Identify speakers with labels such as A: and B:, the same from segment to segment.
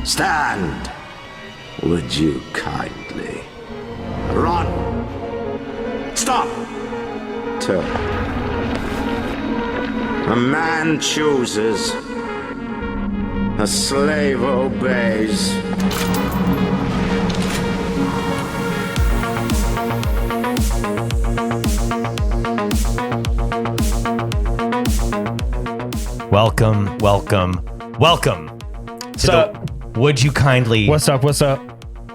A: Stand, would you kindly? Run! Stop! Turn. A man chooses. A slave obeys.
B: Welcome to the Would You Kindly
C: What's up?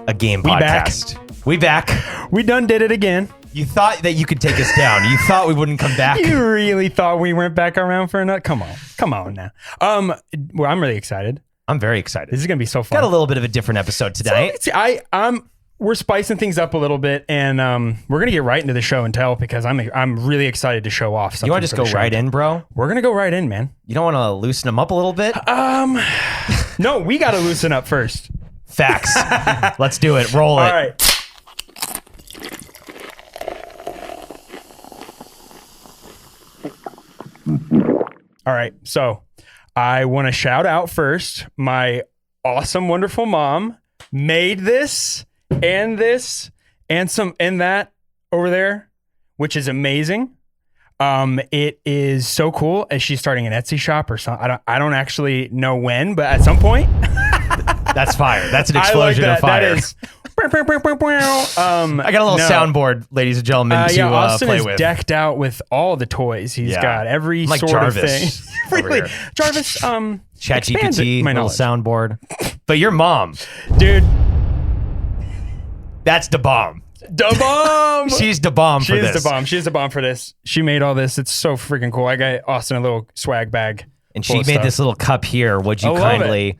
B: a Game podcast. We back.
C: We done did it again.
B: You thought that you could take us down. You thought we wouldn't come back.
C: You really thought we weren't back around for another? Come on now. Well, I'm really excited.
B: I'm very excited.
C: This is gonna be so fun.
B: Got a little bit of a different episode tonight.
C: So, we're spicing things up a little bit, and we're gonna get right into the show and tell because I'm really excited to show off something.
B: You want to just go right in, bro?
C: We're gonna go right in, man.
B: You don't want to loosen them up a little bit?
C: No, we gotta loosen up first.
B: Facts. Let's do it. Roll it.
C: All right. All right, so I want to shout out first. My awesome, wonderful mom made this and that over there, which is amazing. It is so cool. As she's starting an Etsy shop or something. I don't actually know when, but at some point.
B: That's fire. That's an explosion of fire.
C: That is.
B: I got a little soundboard, ladies and gentlemen,
C: Austin
B: play
C: is
B: with.
C: decked out with all the toys. He's got every
B: like
C: sort
B: Jarvis
C: of thing. Really, Jarvis.
B: ChatGPT, little
C: knowledge.
B: soundboard. But your mom,
C: Dude.
B: that's the bomb.
C: Da bomb.
B: She's the bomb for this.
C: She's the bomb for this. She made all this. It's so freaking cool. I got Austin a little swag bag.
B: And she made this little cup here. Would you
C: I love
B: kindly?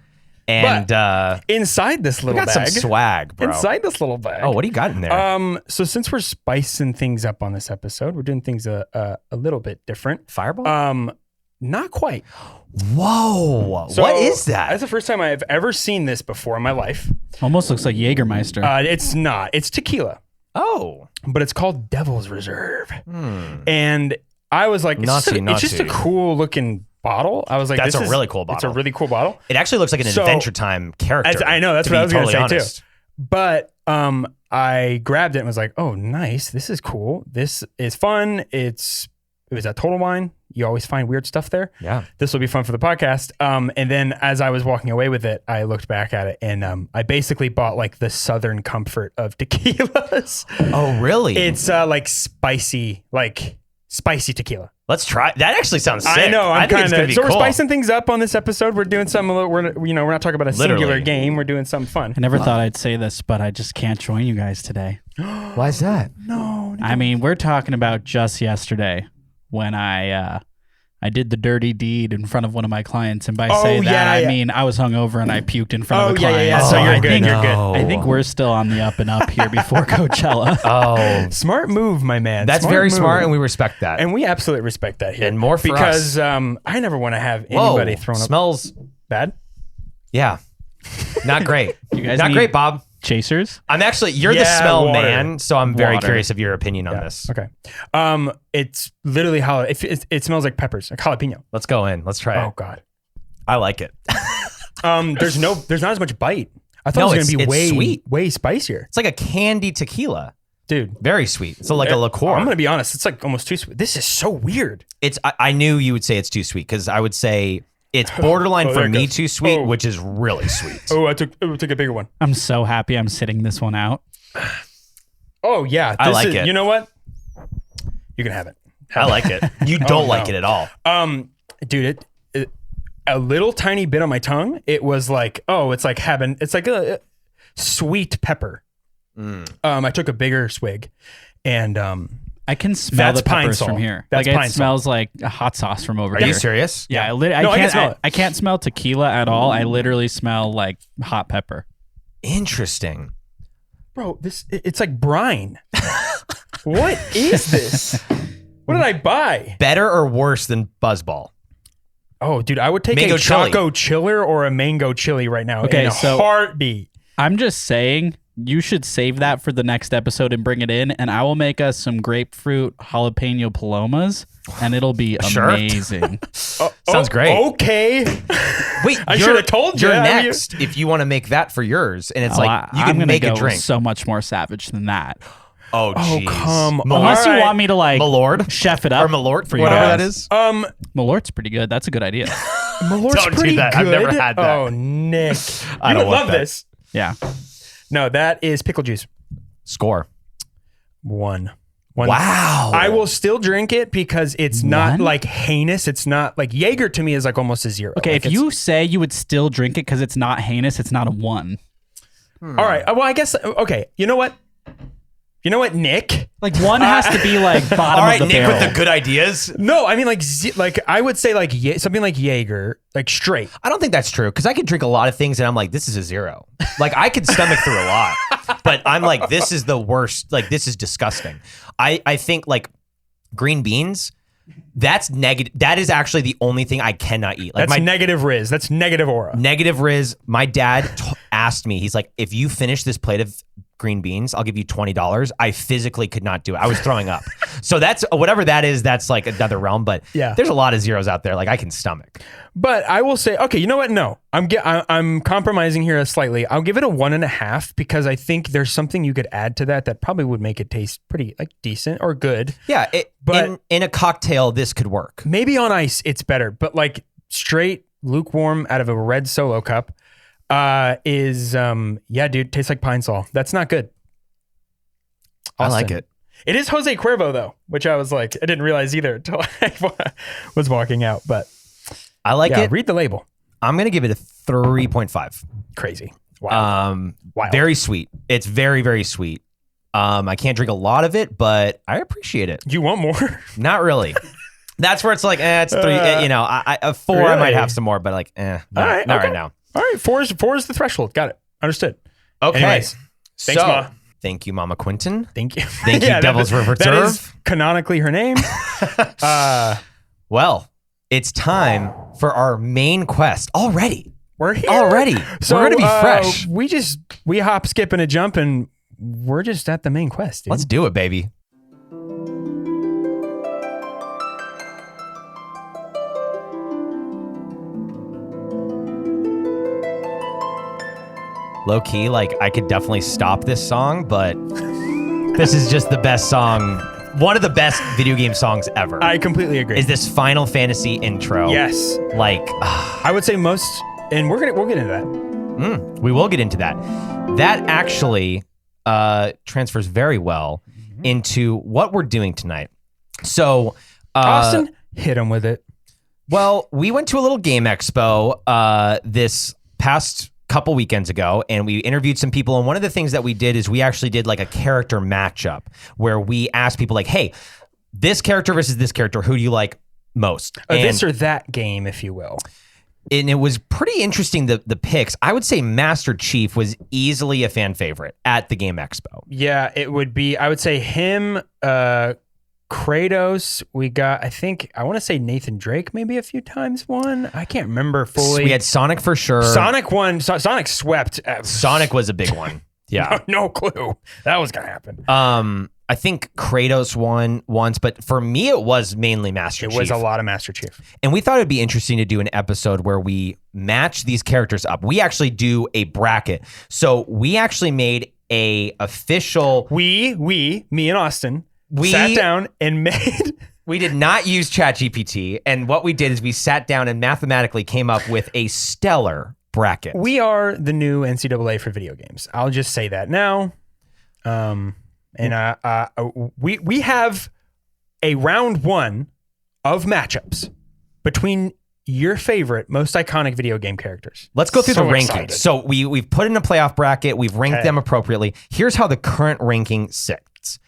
B: And
C: but inside this little
B: got
C: bag,
B: some swag, bro.
C: Inside this little bag.
B: Oh, what do you got in there?
C: So since we're spicing things up on this episode, we're doing things a little bit different.
B: Fireball?
C: Not quite.
B: Whoa.
C: So
B: what is that?
C: That's the first time I've ever seen this before in my life.
D: Almost looks like Jägermeister.
C: It's not. It's tequila.
B: Oh.
C: But it's called Devil's Reserve. And I was like, it's just a cool looking bottle. I was like,
B: that's a really cool bottle.
C: It's a really cool bottle.
B: It actually looks like an Adventure Time character.
C: I know. That's what I was going to say
B: honest.
C: too. But I grabbed it and was like, oh, nice. This is cool. This is fun. It was at Total Wine. You always find weird stuff there.
B: Yeah.
C: This will be fun for the podcast. And then as I was walking away with it, I looked back at it and I basically bought like the Southern comfort of tequilas.
B: Oh, really?
C: It's like spicy tequila.
B: Let's try. That actually sounds sick.
C: I know.
B: I think it's gonna be cool.
C: We're spicing things up on this episode. We're doing something. We're not talking about a singular
B: Literally.
C: game. We're doing something fun.
D: I never thought I'd say this, but I just can't join you guys today.
B: Why is that?
C: No.
D: I mean, we're talking about just yesterday when I did the dirty deed in front of one of my clients, and by I mean I was hungover and I puked in front of a client.
C: Yeah.
D: So
C: So you're
D: I
C: good.
D: think,
C: You're good.
D: I think we're still on the up and up here before Coachella.
B: Oh,
C: Smart move, my man.
B: that's very smart, and we respect that.
C: And we absolutely respect that here.
B: And more for
C: because
B: us.
C: I never want to have anybody thrown up.
B: Smells
C: Bad?
B: Yeah. Not great.
D: You guys
B: Not
D: need-
B: great, Bob.
D: Chasers?
B: I'm actually, you're the
C: Yeah,
B: smell
C: water.
B: man, so I'm very
D: Water.
B: curious of your opinion on this.
C: Okay. It's literally it smells like peppers, like jalapeno.
B: Let's go in. Let's try
C: Oh
B: it.
C: God.
B: I like it.
C: There's not as much bite. I thought
B: No,
C: it was gonna
B: it's
C: be
B: sweet.
C: way spicier.
B: It's like a candy tequila.
C: Dude.
B: Very sweet. So like a liqueur.
C: I'm gonna be honest, it's like almost too sweet. This is so weird.
B: I knew you would say it's too sweet because I would say it's borderline
C: there
B: for
C: it
B: me
C: goes.
B: too sweet,
C: Oh.
B: which is really sweet.
C: Oh, I took a bigger one.
D: I'm so happy I'm sitting this one out.
C: Oh yeah.
B: I like it.
C: You know what? You can have it.
B: I like it. You don't like
C: no.
B: it at all.
C: Dude, it a little tiny bit on my tongue. It was like, it's like a sweet pepper. I took a bigger swig, and
D: I can smell
C: That's
D: the peppers
C: pine salt.
D: from here.
C: That's
D: like
C: pine
D: it
C: salt.
D: smells like a hot sauce from over
B: Are
D: here.
B: you serious?
D: Yeah, I
C: No, I can smell it.
D: I can't smell tequila at all. I literally smell like hot pepper.
B: Interesting.
C: bro, it's like brine. What is this? What did I buy?
B: Better or worse than Buzzball?
C: Oh, dude, I would take
B: Mango
C: a
B: chili.
C: Choco Chiller or a Mango Chili right now
D: Okay,
C: in a
D: so-
C: heartbeat.
D: I'm just saying, You should save that for the next episode and bring it in, and I will make us some grapefruit jalapeno palomas, and it'll be amazing.
B: Sounds great.
C: Okay.
B: Wait,
C: I should have told you.
B: You're next if you want to make that for yours. And it's you
D: I'm
B: can
D: gonna
B: make
D: go
B: a drink.
D: so much more savage than that.
B: Oh, jeez.
C: come on.
D: Unless
C: All
D: you
C: right.
D: want me to like
B: Malort?
D: chef it up
B: Or Malort,
D: for you
B: whatever
D: guys.
B: that is.
D: Malort's pretty good. That's a good idea.
C: Malort's
B: Don't do
C: pretty
B: that.
C: good.
B: I've never had that.
C: Oh, Nick.
B: I
C: You
B: don't
C: would
B: want
C: love
B: that.
C: this.
D: Yeah.
C: No, that is pickle juice.
B: Score.
C: One.
B: Wow.
C: I will still drink it because it's not
D: One?
C: like heinous. It's not like Jaeger to me is like almost a 0.
D: Okay,
C: Like,
D: if you say you would still drink it because it's not heinous, it's not a 1.
C: all right. Well, I guess. Okay. You know what? Nick?
D: Like 1 has to be like bottom
B: All right,
D: of the
B: Nick
D: barrel.
B: with the good ideas.
C: No, I mean like I would say like something like Jaeger, like straight.
B: I don't think that's true because I could drink a lot of things and I'm like, this is a 0. Like I could stomach through a lot, but I'm like, this is the worst. Like this is disgusting. I think like green beans, that's negative. That is actually the only thing I cannot eat. Like
C: That's negative Riz. That's negative aura.
B: negative Riz. My dad asked me, he's like, if you finish this plate of green beans, I'll give you $20. I physically could not do it. I was throwing up. So that's whatever that is. That's like another realm. But
C: Yeah.
B: there's a lot of zeros out there. Like I can stomach.
C: But I will say, okay, you know what? No, I'm compromising here slightly. I'll give it a 1.5 because I think there's something you could add to that probably would make it taste pretty like decent or good.
B: Yeah.
C: But-
B: in a cocktail, this could work.
C: Maybe on ice it's better, but like straight lukewarm out of a red Solo cup is yeah, dude, tastes like pine sol. That's not good.
B: I like
C: Austin.
B: it.
C: It is Jose Cuervo though, which I was like, I didn't realize either until I was walking out. But
B: I like
C: yeah,
B: it.
C: read the label.
B: I'm going to give it a 3.5.
C: Crazy. Wow. Wild.
B: Very sweet. It's very, very sweet. I can't drink a lot of it, but I appreciate it.
C: You want more?
B: Not really. That's where it's like, it's 3, a 4, I might
C: Really?
B: have some more, but like, not
C: okay.
B: right now.
C: All right, four is the threshold. Got it. Understood.
B: Okay.
C: Anyways, thanks,
B: so,
C: Ma.
B: thank you, Mama Quinton.
C: Thank you.
B: Thank you, Devil's River
C: That is
B: Reserve.
C: canonically her name.
B: Well, it's time for our main quest already.
C: We're here
B: Already.
C: So
B: We're going to be fresh.
C: We hop, skip, and a jump, and we're just at the main quest. Dude.
B: Let's do it, baby. Low key, like I could definitely stop this song, but this is just the best song. One of the best video game songs ever.
C: I completely agree.
B: Is this Final Fantasy intro?
C: Yes,
B: Like,
C: I would say most, and we'll get into that.
B: we will get into that. That actually transfers very well into what we're doing tonight. So,
C: Austin, hit him with it.
B: well, we went to a little game expo this past couple weekends ago, and we interviewed some people. And one of the things that we did is we actually did like a character matchup where we asked people like, hey, this character versus this character, who do you like most?
C: This or that game, if you will.
B: And it was pretty interesting, the picks. I would say Master Chief was easily a fan favorite at the Game Expo.
C: Yeah, it would be. I would say him, Kratos. We got. I want to say Nathan Drake maybe a few times. I can't remember fully.
B: We had Sonic for sure.
C: Sonic won. Sonic swept.
B: Sonic was a big one. Yeah.
C: No clue that was gonna happen.
B: I think Kratos won once, but for me, it was mainly Master Chief.
C: It was a lot of Master Chief.
B: And we thought it'd be interesting to do an episode where we match these characters up. We actually do a bracket. So we actually made a official.
C: Me and Austin, sat down and made.
B: We did not use ChatGPT, and what we did is we sat down and mathematically came up with a stellar bracket.
C: We are the new NCAA for video games. I'll just say that now. And we have a round 1 of matchups between your favorite, most iconic video game characters.
B: Let's go through
C: So
B: the rankings.
C: excited.
B: So we've put in a playoff bracket. We've ranked
C: Okay.
B: them appropriately. Here's how the current ranking sits: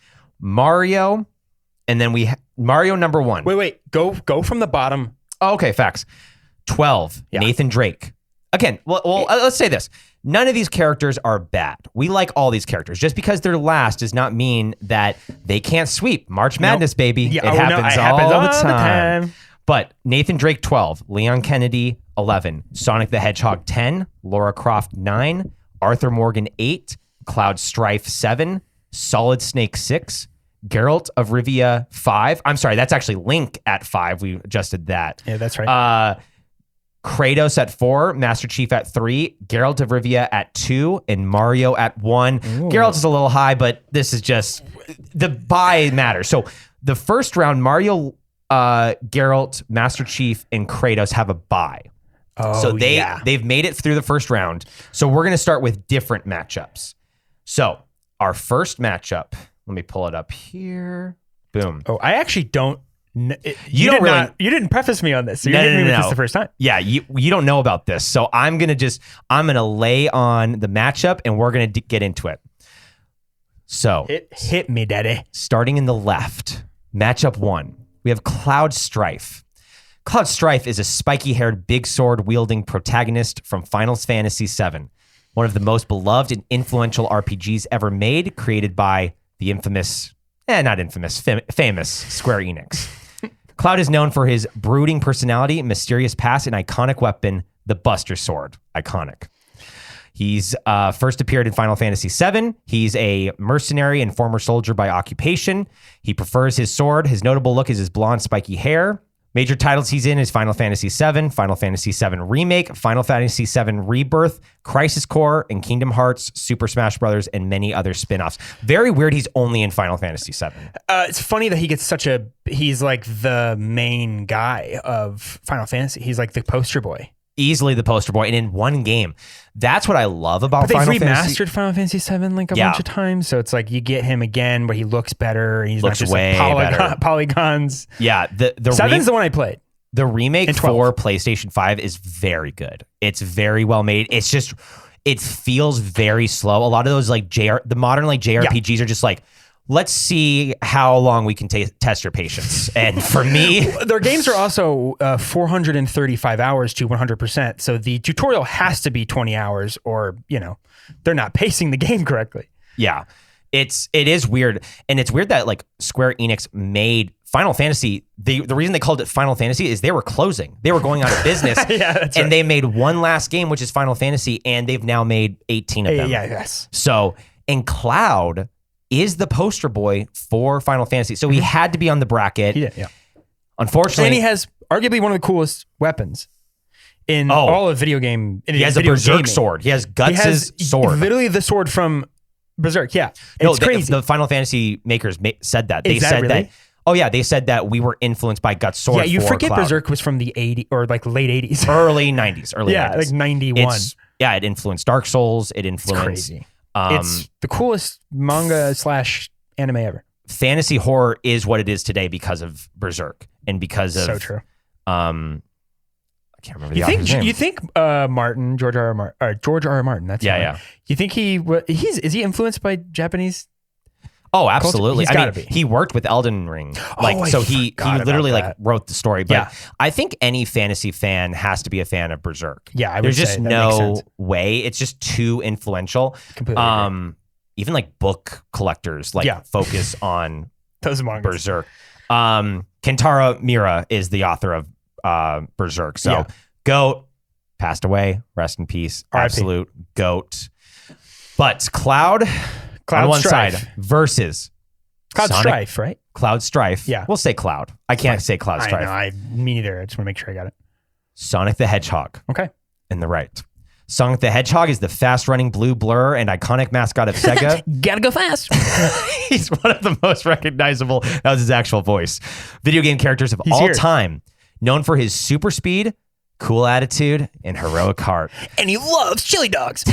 B: Mario, and then Mario number 1.
C: Wait. Go from the bottom.
B: Oh, okay, facts. 12,
C: Yeah.
B: Nathan Drake. Again, well, let's say this. None of these characters are bad. We like all these characters. Just because they're last does not mean that they can't sweep. March Madness, baby.
C: Yeah,
B: it happens all the time. But Nathan Drake, 12. Leon Kennedy, 11. Sonic the Hedgehog, 10. Lara Croft, 9. Arthur Morgan, 8. Cloud Strife 7, Solid Snake 6, Gearlt of Rivia 5. I'm sorry, that's actually Link at 5. We adjusted that.
C: Yeah, that's right.
B: Kratos at 4, Master Chief at 3, Gearlt of Rivia at 2, and Mario at 1. Gearlt is a little high, but this is just the bye matters. So the first round, Mario, Gearlt, Master Chief, and Kratos have a bye. So they've made it through the first round. So we're going to start with different matchups. So our first matchup, let me pull it up here. Boom.
C: Oh, I actually don't. You didn't preface me on this. So you're hitting me with this the first time.
B: Yeah, you don't know about this. So I'm gonna lay on the matchup and we're gonna get into it. So
C: hit me, daddy.
B: Starting in the left, matchup 1, we have Cloud Strife. Cloud Strife is a spiky-haired, big sword-wielding protagonist from Final Fantasy VII, one of the most beloved and influential RPGs ever made, created by the famous Square Enix. Cloud is known for his brooding personality, mysterious past, and iconic weapon, the Buster Sword. Iconic. He's first appeared in Final Fantasy VII. He's a mercenary and former soldier by occupation. He prefers his sword. His notable look is his blonde, spiky hair. Major titles he's in is Final Fantasy VII, Final Fantasy VII Remake, Final Fantasy VII Rebirth, Crisis Core, and Kingdom Hearts, Super Smash Bros., and many other spin-offs. Very weird he's only in Final Fantasy VII.
C: It's funny that he gets he's like the main guy of Final Fantasy. He's like the poster boy.
B: Easily the poster boy, and in one game. That's what I love about Final Fantasy.
C: They've remastered Final Fantasy VII like a bunch of times, so it's like you get him again, but he looks better. He's
B: looks
C: not just
B: way
C: like
B: better.
C: polygons.
B: Yeah, the
C: Seven's the one I played.
B: The remake for PlayStation 5 is very good. It's very well made. It's just, it feels very slow. A lot of those like the modern like JRPGs are just like, let's see how long we can test your patience. And for me,
C: their games are also 435 hours to 100%. So the tutorial has to be 20 hours or, they're not pacing the game correctly.
B: Yeah. It is weird. And it's weird that like Square Enix made Final Fantasy, the reason they called it Final Fantasy is they were closing. They were going out of business. They made one last game, which is Final Fantasy, and they've now made 18 of them.
C: Yes.
B: So, and Cloud is the poster boy for Final Fantasy. So he had to be on the bracket.
C: Yeah.
B: Unfortunately.
C: And he has arguably one of the coolest weapons in all of video game.
B: He has a Berserk sword. He has Guts' sword.
C: Literally the sword from Berserk. Yeah. It's crazy.
B: The Final Fantasy makers said that. They
C: said
B: said
C: really?
B: that. Oh yeah, they said that we were influenced by Guts' sword.
C: Yeah, you forget
B: Cloud.
C: Berserk was from the 80s or like late 80s.
B: Early 90s.
C: Like 91.
B: It influenced Dark Souls. It influenced...
C: It's crazy. It's the coolest manga / anime ever.
B: Fantasy horror is what it is today because of Berserk and because of...
C: So true.
B: I can't remember the author's name.
C: You think George R. R. Martin, that's right. You think is he influenced by Japanese?
B: Oh, absolutely.
C: He's gotta be.
B: He worked with Elden Ring. He literally like wrote the story. But I think any fantasy fan has to be a fan of Berserk.
C: Yeah,
B: there's just no way. It's just too influential.
C: Completely agree.
B: Even like book collectors focus on
C: those mangas.
B: Berserk. Kentaro Miura is the author of Berserk. So GOAT, passed away. Rest in peace. Absolute GOAT. But Cloud on one
C: Strife.
B: side versus
C: Cloud
B: Sonic,
C: Strife, right?
B: Cloud Strife.
C: Yeah.
B: We'll say Cloud. I can't say Cloud Strife.
C: I know. Me neither. I just want to make sure I got it.
B: Sonic the Hedgehog.
C: Okay.
B: In the right. Sonic the Hedgehog is the fast-running blue blur and iconic mascot of Sega.
C: Gotta go fast.
B: He's one of the most recognizable. That was his actual voice. Video game characters of all time. Known for his super speed, cool attitude, and heroic heart.
C: And he loves chili dogs.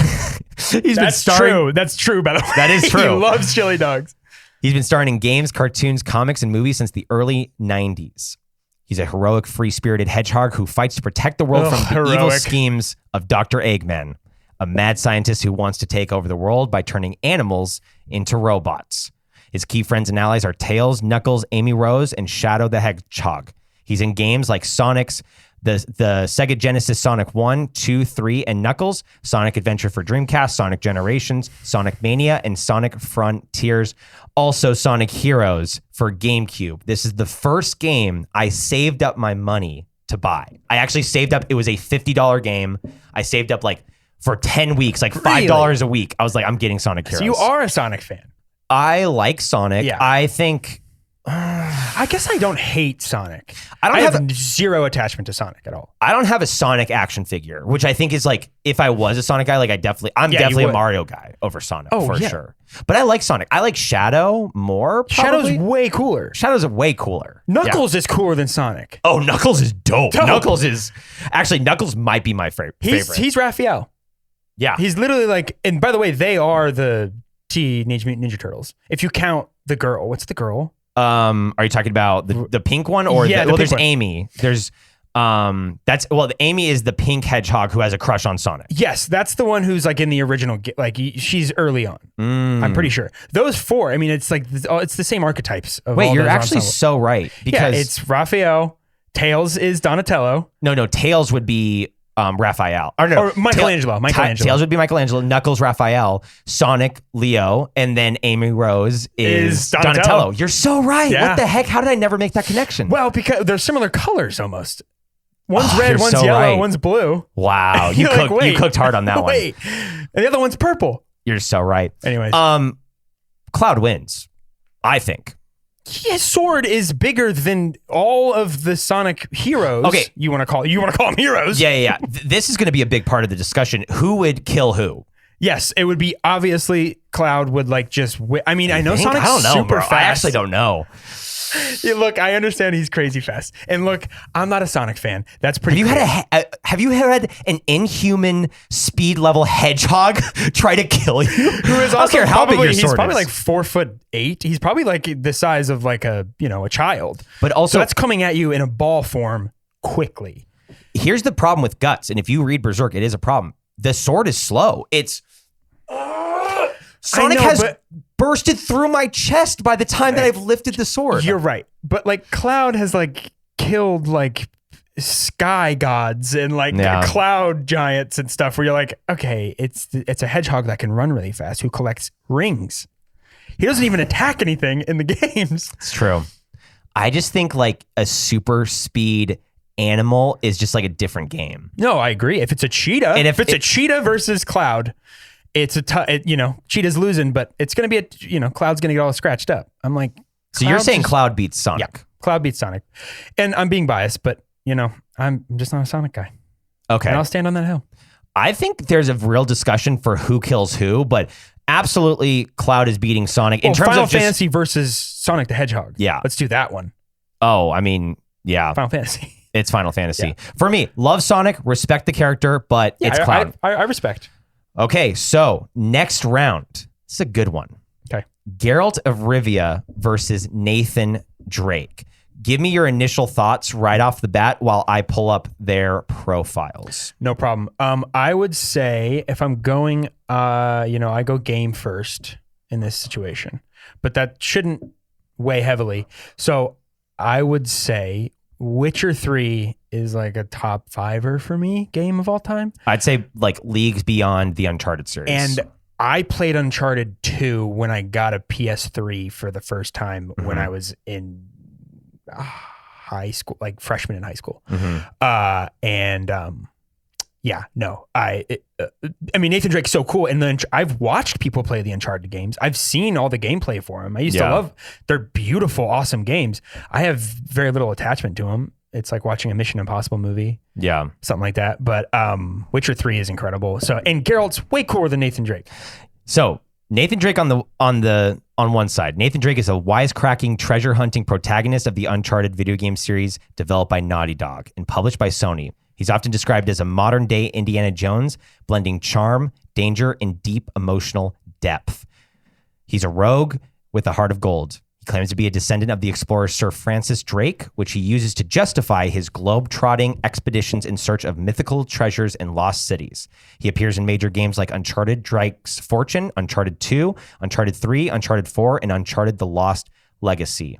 B: That's true.
C: That's true, by the way.
B: That is true.
C: He loves chili dogs.
B: He's been starring in games, cartoons, comics, and movies since the early 90s. He's a heroic, free-spirited hedgehog who fights to protect the world from the evil schemes of Dr. Eggman, a mad scientist who wants to take over the world by turning animals into robots. His key friends and allies are Tails, Knuckles, Amy Rose, and Shadow the Hedgehog. He's in games like Sonic's the Sega Genesis Sonic 1, 2, 3, and Knuckles, Sonic Adventure for Dreamcast, Sonic Generations, Sonic Mania, and Sonic Frontiers. Also Sonic Heroes for GameCube. This is the first game I saved up my money to buy. I actually saved up, it was a $50 game. I saved up like for 10 weeks, like $5 a week. I was like, I'm getting Sonic Heroes.
C: So you are a Sonic fan.
B: I like Sonic.
C: Yeah.
B: I think...
C: I guess I don't hate Sonic.
B: I
C: have zero attachment to Sonic at all.
B: I don't have a Sonic action figure, which I think is like, if I was a Sonic guy, like I'm definitely a Mario guy over Sonic sure. But I like Sonic. I like Shadow more. Probably.
C: Shadow's way cooler.
B: Shadow's way cooler.
C: Knuckles is cooler than Sonic.
B: Oh, Knuckles is dope. Knuckles might be my favorite.
C: He's Raphael.
B: Yeah.
C: He's literally like, and by the way, they are the Teenage Mutant Ninja Turtles. If you count the girl, what's the girl?
B: Are you talking about the pink one or there's one. Amy. There's Amy is the pink hedgehog who has a crush on Sonic.
C: Yes, that's the one who's like in the original, like she's early on. I'm pretty sure. Those four, I mean, it's like it's the same archetypes.
B: Wait, you're actually so right because
C: it's Raphael. Tails is Donatello.
B: No, Tails would be Raphael.
C: Or Michelangelo.
B: Tails would be Michelangelo. Knuckles, Raphael. Sonic, Leo. And then Amy Rose is Donatello. You're so right.
C: Yeah.
B: What the heck? How did I never make that connection?
C: Well, because they're similar colors almost. One's red, one's yellow, one's blue.
B: Wow. You cooked hard on that one.
C: Wait. And the other one's purple.
B: You're so right.
C: Anyways.
B: Cloud wins, I think.
C: His sword is bigger than all of the Sonic heroes.
B: Okay,
C: you want to call them heroes?
B: Yeah. This is going to be a big part of the discussion. Who would kill who?
C: Yes, it would be obviously Cloud would like just. I mean, I know Sonic's super fast.
B: I actually don't know.
C: Yeah, look, I understand he's crazy fast, and look, I'm not a Sonic fan. That's pretty.
B: Have you had an inhuman speed level hedgehog try to kill you?
C: Who is also
B: I don't care how big your sword
C: he's probably
B: is.
C: like 4'8". He's probably like the size of like a child.
B: But also,
C: so that's coming at you in a ball form quickly.
B: Here's the problem with Guts, and if you read Berserk, it is a problem. The sword is slow. Sonic has bursted through my chest by the time that I've lifted the sword.
C: You're right. But like Cloud has like killed like sky gods and like cloud giants and stuff where you're like, okay, it's a hedgehog that can run really fast who collects rings. He doesn't even attack anything in the games.
B: It's true. I just think like a super speed animal is just like a different game.
C: No, I agree. If it's a cheetah, and if it's a cheetah versus Cloud, it's Cheetah's losing, but it's going to be Cloud's going to get all scratched up. I'm like,
B: so you're saying Cloud beats Sonic?
C: Yeah, Cloud beats Sonic. And I'm being biased, but I'm just not a Sonic guy.
B: Okay.
C: And I'll stand on that hill.
B: I think there's a real discussion for who kills who, but absolutely Cloud is beating Sonic in terms
C: Final
B: of
C: Fantasy versus Sonic the Hedgehog.
B: Yeah.
C: Let's do that one.
B: Oh, I mean, yeah.
C: Final Fantasy.
B: It's Final Fantasy. Yeah. For me, love Sonic, respect the character, but it's Cloud.
C: I respect.
B: Okay, so next round. This is a good one.
C: Okay.
B: Gearlt of Rivia versus Nathan Drake. Give me your initial thoughts right off the bat while I pull up their profiles.
C: No problem. I would say if I'm going, I go game first in this situation, but that shouldn't weigh heavily. So I would say Witcher 3 is like a top fiver for me game of all time.
B: I'd say like leagues beyond the Uncharted series.
C: And I played Uncharted 2 when I got a PS3 for the first time when I was in high school, like freshman in high school. I mean, Nathan Drake's so cool. And then I've watched people play the Uncharted games. I've seen all the gameplay for them. I used to love, they're beautiful, awesome games. I have very little attachment to them. It's like watching a Mission Impossible movie.
B: Yeah.
C: Something like that. But Witcher 3 is incredible. So, and Geralt's way cooler than Nathan Drake.
B: So Nathan Drake on one side. Nathan Drake is a wisecracking, treasure hunting protagonist of the Uncharted video game series developed by Naughty Dog and published by Sony. He's often described as a modern day Indiana Jones, blending charm, danger, and deep emotional depth. He's a rogue with a heart of gold. He claims to be a descendant of the explorer Sir Francis Drake, which he uses to justify his globe-trotting expeditions in search of mythical treasures and lost cities. He appears in major games like Uncharted Drake's Fortune, Uncharted 2, Uncharted 3, Uncharted 4, and Uncharted The Lost Legacy.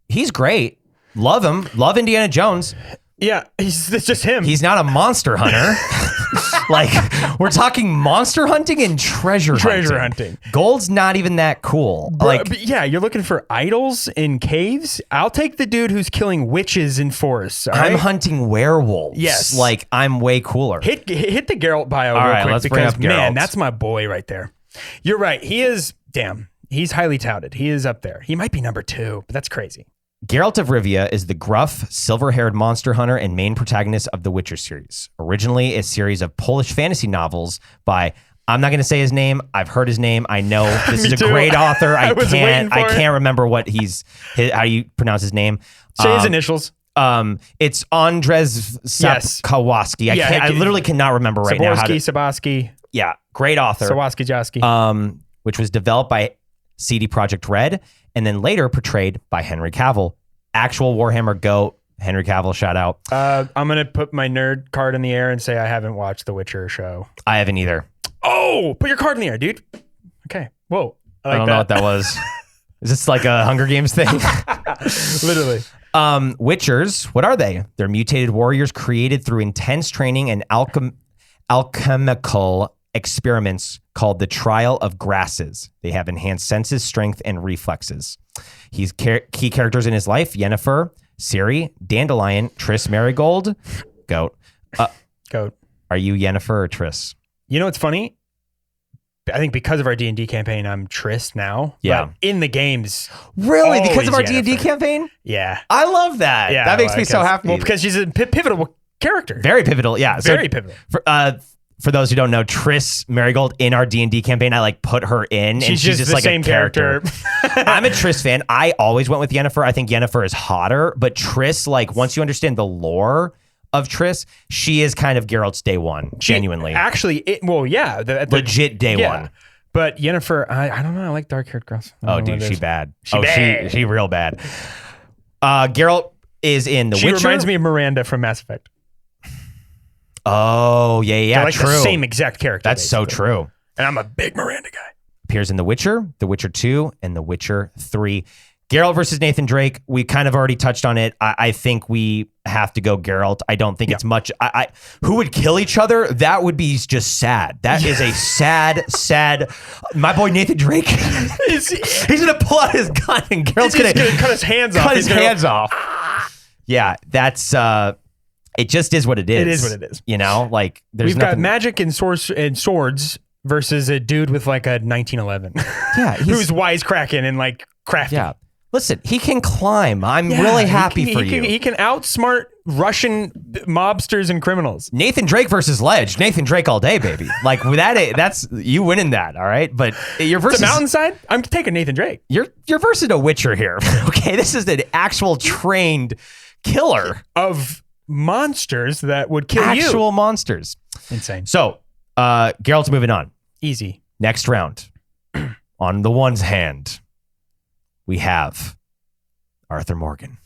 B: He's great. Love him. Love Indiana Jones.
C: Yeah, it's just him.
B: He's not a monster hunter. Like, we're talking monster hunting and treasure
C: hunting.
B: Gold's not even that cool.
C: But yeah, you're looking for idols in caves. I'll take the dude who's killing witches in forests. All
B: I'm
C: right?
B: hunting werewolves.
C: Yes.
B: Like, I'm way cooler.
C: Hit the Gearlt bio
B: All
C: real
B: right,
C: quick
B: let's bring
C: because
B: up
C: man,
B: Gearlt.
C: that's my boy right there. You're right. He is he's highly touted. He is up there. He might be number 2, but that's crazy.
B: Gearlt of Rivia is the gruff, silver-haired monster hunter and main protagonist of the Witcher series. Originally a series of Polish fantasy novels by, I'm not going to say his name. I've heard his name. I know this is a
C: too.
B: great author. I
C: was waiting for it.
B: can't remember what how you pronounce his name.
C: Say his initials.
B: It's Andrzej Sapkowski. I literally cannot remember right now.
C: Saborski.
B: Yeah, great author.
C: Sawaski.
B: Which was developed by CD Projekt Red and then later portrayed by Henry Cavill. Actual Warhammer GOAT, Henry Cavill, shout out.
C: I'm going to put my nerd card in the air and say I haven't watched The Witcher show.
B: I haven't either.
C: Oh, put your card in the air, dude. Okay. Whoa.
B: I don't know what that was. Is this like a Hunger Games thing?
C: Literally.
B: Witchers, what are they? They're mutated warriors created through intense training and alchemical experiments called the Trial of Grasses. They have enhanced senses, strength, and reflexes. He's key characters in his life: Yennefer, Ciri, Dandelion, Triss Marigold, Goat.
C: Goat.
B: Are you Yennefer or Triss?
C: You know what's funny? I think because of our D&D campaign, I'm Triss now.
B: Yeah.
C: But in the games.
B: Really? Because of our
C: always
B: D&D
C: Yennefer.
B: campaign?
C: Yeah.
B: I love that.
C: Yeah.
B: That makes me so happy.
C: Well, because she's a pivotal character.
B: Very pivotal. Yeah.
C: Very pivotal.
B: For those who don't know, Triss Marigold in our D&D campaign, I like put her in, and she's just
C: the
B: like
C: same
B: a character. I'm a Triss fan. I always went with Yennefer. I think Yennefer is hotter, but Triss, like once you understand the lore of Triss, she is kind of Geralt's day one, genuinely.
C: Legit
B: day one.
C: But Yennefer, I don't know. I like dark-haired girls.
B: Oh, dude, she bad.
C: Bad.
B: She real bad. Geralt is in The Witcher.
C: She reminds me of Miranda from Mass Effect.
B: Oh, yeah,
C: They're like
B: true.
C: the same exact character.
B: That's
C: basically.
B: so true.
C: And I'm a big Miranda guy.
B: Appears in The Witcher 2, and The Witcher 3. Geralt versus Nathan Drake. We kind of already touched on it. I think we have to go Geralt. I don't think it's much. Who would kill each other? That would be just sad. That is a sad. My boy Nathan Drake. he's gonna pull out his gun, and Geralt's gonna
C: cut his hands off.
B: Yeah, that's. It just is what it is.
C: It is what it is.
B: You know, like
C: we've got magic and swords versus a dude with like a 1911.
B: Yeah,
C: who's wisecracking and like crafty.
B: Yeah. Listen, he can climb. I'm really happy for you.
C: He can outsmart Russian mobsters and criminals.
B: Nathan Drake versus Ledge. Nathan Drake all day, baby. Like that's you winning that, all right? But you're versus
C: the mountainside. I'm taking Nathan Drake.
B: You're versus a Witcher here. Okay, this is an actual trained killer
C: of monsters that would kill you.
B: Actual monsters.
C: Insane.
B: So, Geralt's moving on.
C: Easy.
B: Next round. On the one's hand, we have Arthur Morgan.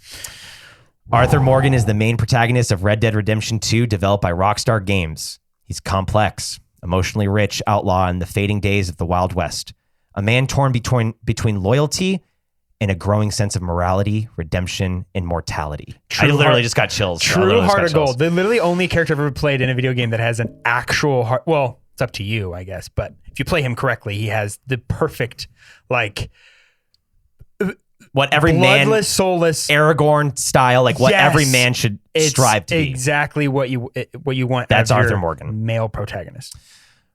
B: Arthur Morgan is the main protagonist of Red Dead Redemption 2, developed by Rockstar Games. He's complex, emotionally rich outlaw in the fading days of the Wild West. A man torn between loyalty and a growing sense of morality, redemption, and mortality. I literally just got chills.
C: True heart of gold. They're literally only character I've ever played in a video game that has an actual heart. Well, it's up to you, I guess. But if you play him correctly, he has the perfect, like,
B: what every
C: bloodless, soulless
B: Aragorn style, like what every man should strive to be.
C: Exactly what you want.
B: That's
C: out of
B: Arthur
C: your
B: Morgan,
C: male protagonist.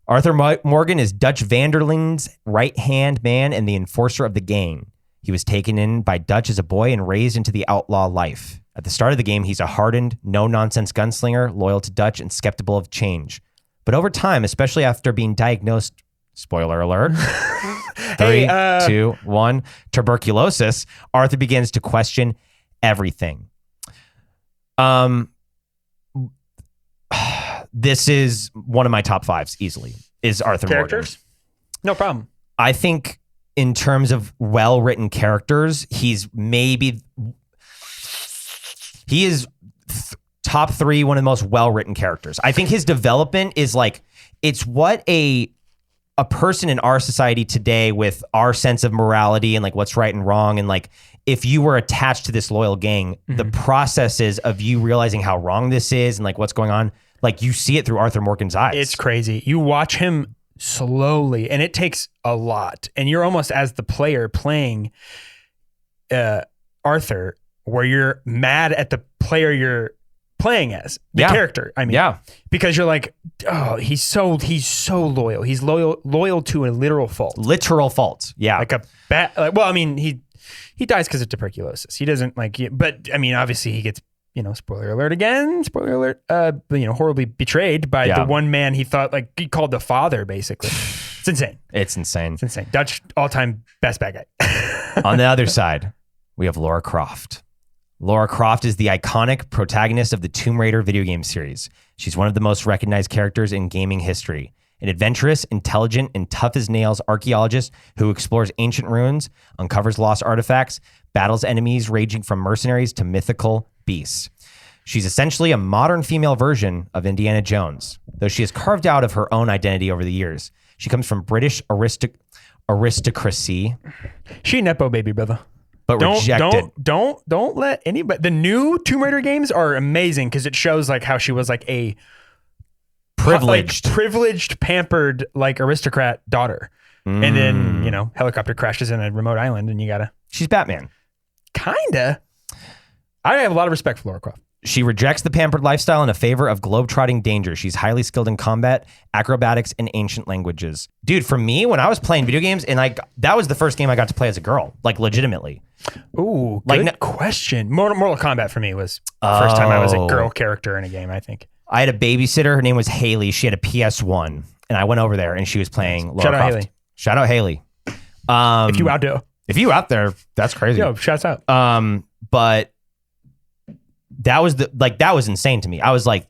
B: Arthur Morgan is Dutch Vanderling's right-hand man and the enforcer of the gang. He was taken in by Dutch as a boy and raised into the outlaw life. At the start of the game, he's a hardened, no-nonsense gunslinger, loyal to Dutch and skeptical of change. But over time, especially after being diagnosed, spoiler alert, 3, 2, 1, tuberculosis, Arthur begins to question everything. This is one of my top 5s easily, is Arthur
C: Characters?
B: Morgan.
C: No problem.
B: I think in terms of well-written characters, he is top 3, one of the most well-written characters. I think his development is like, it's what a person in our society today with our sense of morality and like what's right and wrong. And like, if you were attached to this loyal gang, the processes of you realizing how wrong this is and like what's going on, Like you see it through Arthur Morgan's eyes.
C: It's crazy. You watch him slowly, and it takes a lot. And you're almost as the player playing Arthur, where you're mad at the player you're playing as, the character. I mean, because you're like, oh, he's so loyal. He's loyal to a literal fault.
B: Literal fault. Yeah.
C: Like a bad. Well, I mean, he dies because of tuberculosis. He doesn't but I mean, obviously he gets, spoiler alert again, horribly betrayed by the one man he thought, like, he called the father, basically. It's insane.
B: It's insane.
C: Dutch all-time best bad guy.
B: On the other side, we have Lara Croft. Lara Croft is the iconic protagonist of the Tomb Raider video game series. She's one of the most recognized characters in gaming history. An adventurous, intelligent, and tough as nails archaeologist who explores ancient ruins, uncovers lost artifacts, battles enemies ranging from mercenaries to mythical beasts. She's essentially a modern female version of Indiana Jones, though she has carved out of her own identity over the years. She comes from British aristocracy.
C: She Nepo baby, brother.
B: But rejected.
C: Don't let anybody. The new Tomb Raider games are amazing because it shows like how she was like a privileged, pampered, like aristocrat daughter, and then helicopter crashes in a remote island, and you gotta.
B: She's Batman.
C: Kinda. I have a lot of respect for Lara Croft.
B: She rejects the pampered lifestyle in a favor of globe-trotting danger. She's highly skilled in combat, acrobatics, and ancient languages. Dude, for me, when I was playing video games, and that was the first game I got to play as a girl, like legitimately.
C: Ooh, good question. Mortal Kombat for me was the first time I was a girl character in a game, I think.
B: I had a babysitter. Her name was Haley. She had a PS1, and I went over there, and she was playing Lara Croft.
C: Shout out Haley. If you out there, that's crazy. Yo, shouts out.
B: But that was insane to me. I was like,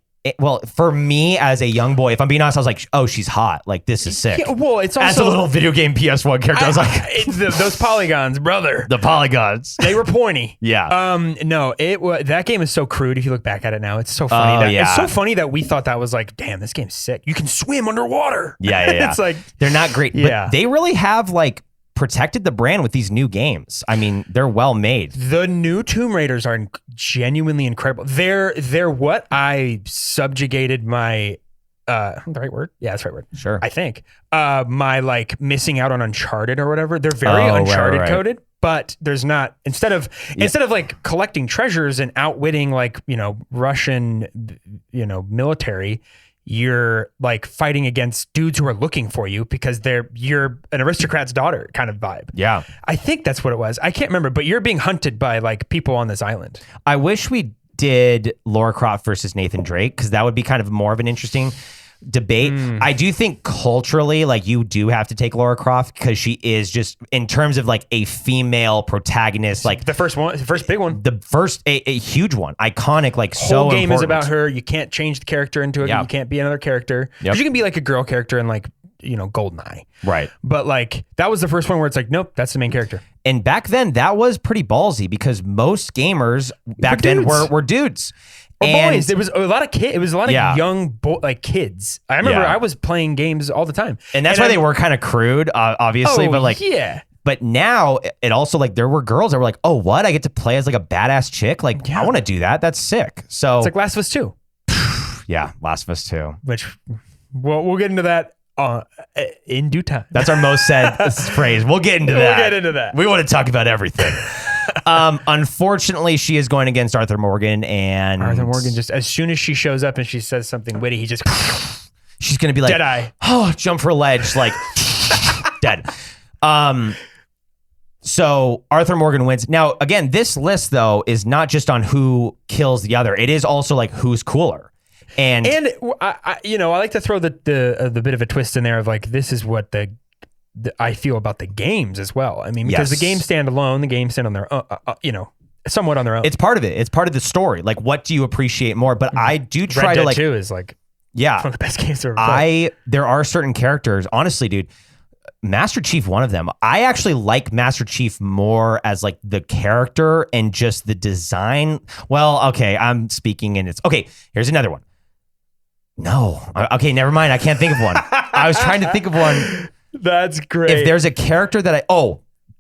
B: for me as a young boy, if I'm being honest, I was like, oh, she's hot. Like, this is sick.
C: Yeah, well, it's also
B: as a little video game PS1 character. I was like,
C: those polygons, brother.
B: The polygons.
C: They were pointy.
B: Yeah.
C: No, that game is so crude. If you look back at it now, it's so funny. It's so funny that we thought that was like, damn, this game's sick. You can swim underwater.
B: Yeah.
C: It's like
B: they're not great. But they really have protected the brand with these new games. I mean, they're well made.
C: The new Tomb Raiders are genuinely incredible. They're what I subjugated my the right word? Yeah, that's the right word.
B: Sure.
C: I think. My missing out on Uncharted or whatever. They're very Uncharted coded, but there's not instead of collecting treasures and outwitting Russian military, you're fighting against dudes who are looking for you because you're an aristocrat's daughter kind of vibe.
B: Yeah.
C: I think that's what it was. I can't remember, but you're being hunted by people on this island.
B: I wish we did Lara Croft versus Nathan Drake because that would be kind of more of an interesting debate. I do think culturally, you do have to take Lara Croft because she is just in terms of a female protagonist,
C: the first big one,
B: a huge one, iconic, so
C: whole game
B: important.
C: is about her. You can't change the character into it. You can't be another character. You can be a girl character in Goldeneye,
B: right?
C: But that was the first one where it's nope, that's the main character.
B: And back then, that was pretty ballsy because most gamers back then were dudes.
C: Or boys. There was a lot of kids. It was a lot of young kids. I remember I was playing games all the time,
B: and that's why they were kind of crude, obviously. But now it also there were girls that were like, oh, what? I get to play as a badass chick. I want to do that. That's sick. So
C: it's Last of Us 2.
B: Yeah, Last of Us 2.
C: Which we'll get into that in due time.
B: That's our most said phrase. We'll get into that. We want to talk about everything. Unfortunately, she is going against Arthur Morgan, and
C: Arthur Morgan just as soon as she shows up and she says something witty, he just
B: she's gonna be like,
C: Deadeye.
B: Oh, jump for a ledge, dead. So Arthur Morgan wins. Now, again, this list though is not just on who kills the other. It is also who's cooler. And
C: I like to throw the bit of a twist in there of this is what I feel about the games as well. I mean, because the games stand alone, the games stand on their own, somewhat on their own.
B: It's part of it. It's part of the story. What do you appreciate more? But I do try
C: Red
B: to
C: Dead 2 is one of the best games ever played.
B: There are certain characters, honestly, dude. Master Chief, one of them. I actually like Master Chief more as the character and just the design. Well, okay, I'm speaking and it's okay. Here's another one. No, okay, never mind. I can't think of one. I was trying to think of one.
C: That's great.
B: If there's a character that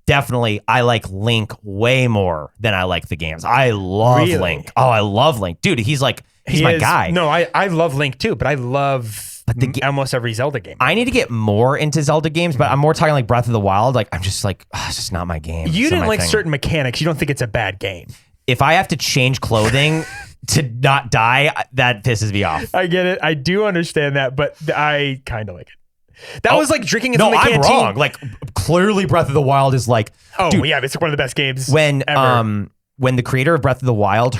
B: definitely I like Link way more than I like the games. I love
C: Really?
B: Link. Oh, I love Link. Dude, he's my guy.
C: No, I love Link too, but I love almost every Zelda game.
B: I need to get more into Zelda games, but I'm more talking like Breath of the Wild. Like I'm just like, it's just not my game.
C: You
B: It's not
C: didn't
B: my
C: like
B: thing.
C: certain mechanics. You don't think it's a bad game.
B: If I have to change clothing to not die, that pisses me off.
C: I get it. I do understand that, but I kind of like it. That was like drinking in
B: No,
C: the
B: I'm
C: canteen.
B: wrong. Like clearly Breath of the Wild is like,
C: Oh,
B: dude,
C: yeah, it's one of the best games
B: when
C: ever.
B: when the creator of Breath of the Wild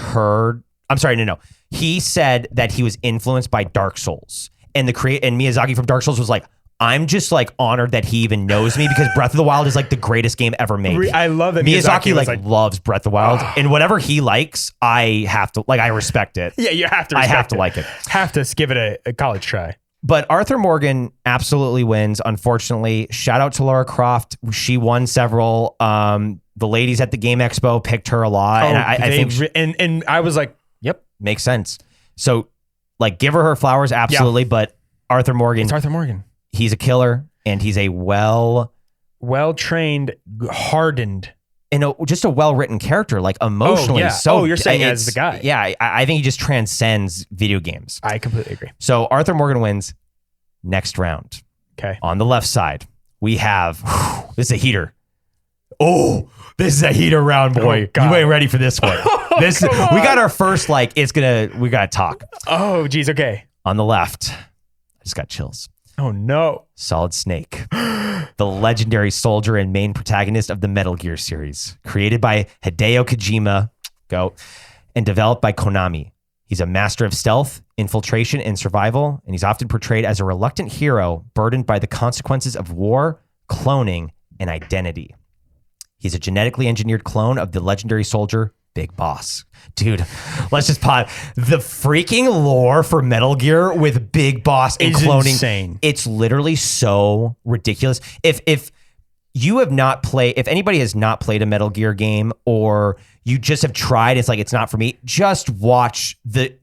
B: he said that he was influenced by Dark Souls, and and Miyazaki from Dark Souls was like, I'm just like honored that he even knows me because Breath of the Wild is like the greatest game ever made.
C: I love that
B: Miyazaki
C: was
B: like loves Breath of the Wild, and whatever he likes, I have to like. I respect it.
C: Yeah, you have to.
B: I have to like it.
C: Have to give it a college try.
B: But Arthur Morgan absolutely wins. Unfortunately, shout out to Lara Croft. She won several. The ladies at the Game Expo picked her a lot, and I think
C: and I was like, yep,
B: makes sense. So, like, give her flowers, absolutely.
C: Yeah.
B: But Arthur Morgan,
C: it's Arthur Morgan.
B: He's a killer, and he's a
C: well-trained, hardened,
B: and just a well-written character, like emotionally.
C: Oh, yeah.
B: So
C: you're saying as the guy.
B: Yeah, I think he just transcends video games.
C: I completely agree.
B: So Arthur Morgan wins. Next round.
C: Okay.
B: On the left side, we have this is a heater. Oh, this is a heater round, boy.
C: Oh, God.
B: You ain't ready for this one. We got our first we gotta talk.
C: Oh, geez. Okay.
B: On the left, I just got chills.
C: Oh no.
B: Solid Snake, the legendary soldier and main protagonist of the Metal Gear series, created by Hideo Kojima, and developed by Konami. He's a master of stealth, infiltration, and survival, and he's often portrayed as a reluctant hero burdened by the consequences of war, cloning, and identity. He's a genetically engineered clone of the legendary soldier Big Boss. Dude, let's just pause. The freaking lore for Metal Gear with Big Boss and cloning.
C: Insane.
B: It's literally so ridiculous. If you have not played, if anybody has not played a Metal Gear game, or you just have tried, it's like, it's not for me, just watch the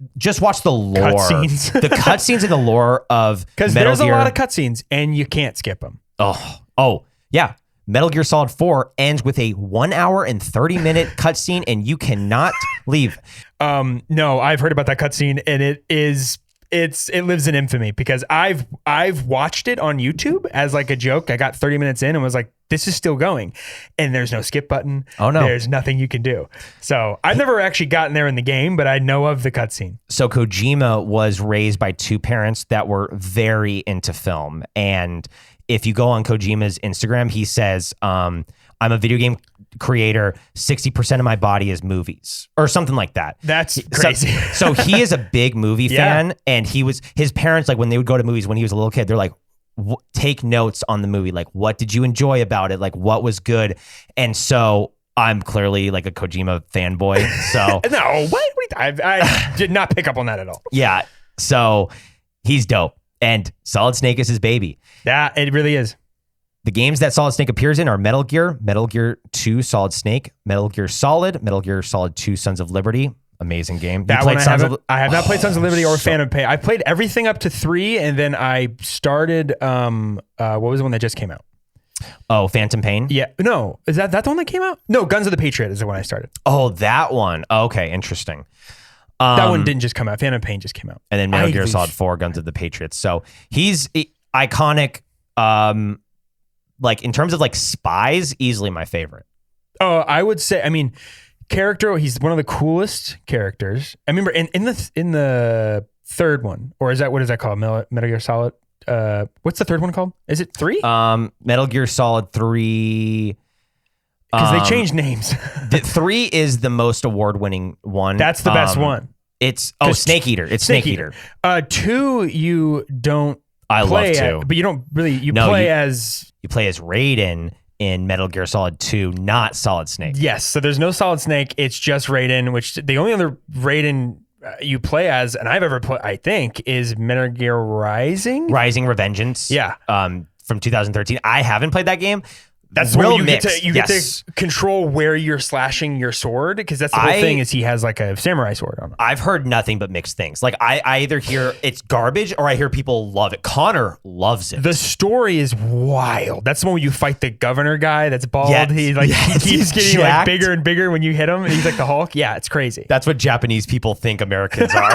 B: lore.
C: Cutscenes.
B: The cutscenes and the lore of Metal Gear.
C: Because there's a lot of cutscenes and you can't skip them.
B: Oh, yeah. Metal Gear Solid 4 ends with a 1 hour and 30-minute cutscene, and you cannot leave.
C: No, I've heard about that cutscene, and it lives in infamy because I've watched it on YouTube as like a joke. I got 30 minutes in and was like, this is still going, and there's no skip button.
B: Oh no,
C: there's nothing you can do. So I've never actually gotten there in the game, but I know of the cutscene.
B: So Kojima was raised by two parents that were very into film, and if you go on Kojima's Instagram, he says, I'm a video game creator. 60% of my body is movies or something like that.
C: That's crazy.
B: So he is a big movie fan. And his parents, like when they would go to movies when he was a little kid, they're like, take notes on the movie. Like, what did you enjoy about it? Like, what was good? And so I'm clearly like a Kojima fanboy. So
C: no, what? I did not pick up on that at all.
B: Yeah. So he's dope. And Solid Snake is his baby.
C: Yeah, it really is.
B: The games that Solid Snake appears in are Metal Gear, Metal Gear 2 Solid Snake, Metal Gear Solid, Metal Gear Solid 2 Sons of Liberty. Amazing game.
C: That one I have not played Sons of Liberty or Phantom Pain. I played everything up to 3, and then I started, what was the one that just came out?
B: Oh, Phantom Pain?
C: Yeah. No. Is that the one that came out? No, Guns of the Patriot is the one I started.
B: Oh, that one. Okay, interesting.
C: That one didn't just come out. Phantom Pain just came out.
B: And then Metal Gear Solid 4, Guns of the Patriots. So he's iconic. Like in terms of like spies, easily my favorite.
C: Oh, I would say, I mean, character, he's one of the coolest characters. I remember in the third one, or what is that called? Metal Gear Solid. What's the third one called? Is it 3?
B: Metal Gear Solid 3.
C: Because they changed names.
B: The 3 is the most award-winning one.
C: That's the best one.
B: It's Snake Eater. It's Snake Eater.
C: 2, you don't.
B: I love 2,
C: but you don't really. You play as
B: Raiden in Metal Gear Solid 2, not Solid Snake.
C: Yes, so there's no Solid Snake. It's just Raiden, which the only other Raiden you play as, and I've ever played, I think, is Metal Gear Rising.
B: Rising Revengeance.
C: Yeah.
B: From 2013. I haven't played that game.
C: That's
B: real
C: when you
B: mixed.
C: get to control where you're slashing your sword, because that's the whole thing. Is he has like a samurai sword on him.
B: I've heard nothing but mixed things. Like I either hear it's garbage or I hear people love it. Connor loves it.
C: The story is wild. That's the one where you fight the governor guy that's bald.
B: Yes.
C: He keeps getting
B: jacked.
C: like bigger and bigger when you hit him, and he's like the Hulk. Yeah, it's crazy.
B: That's what Japanese people think Americans are.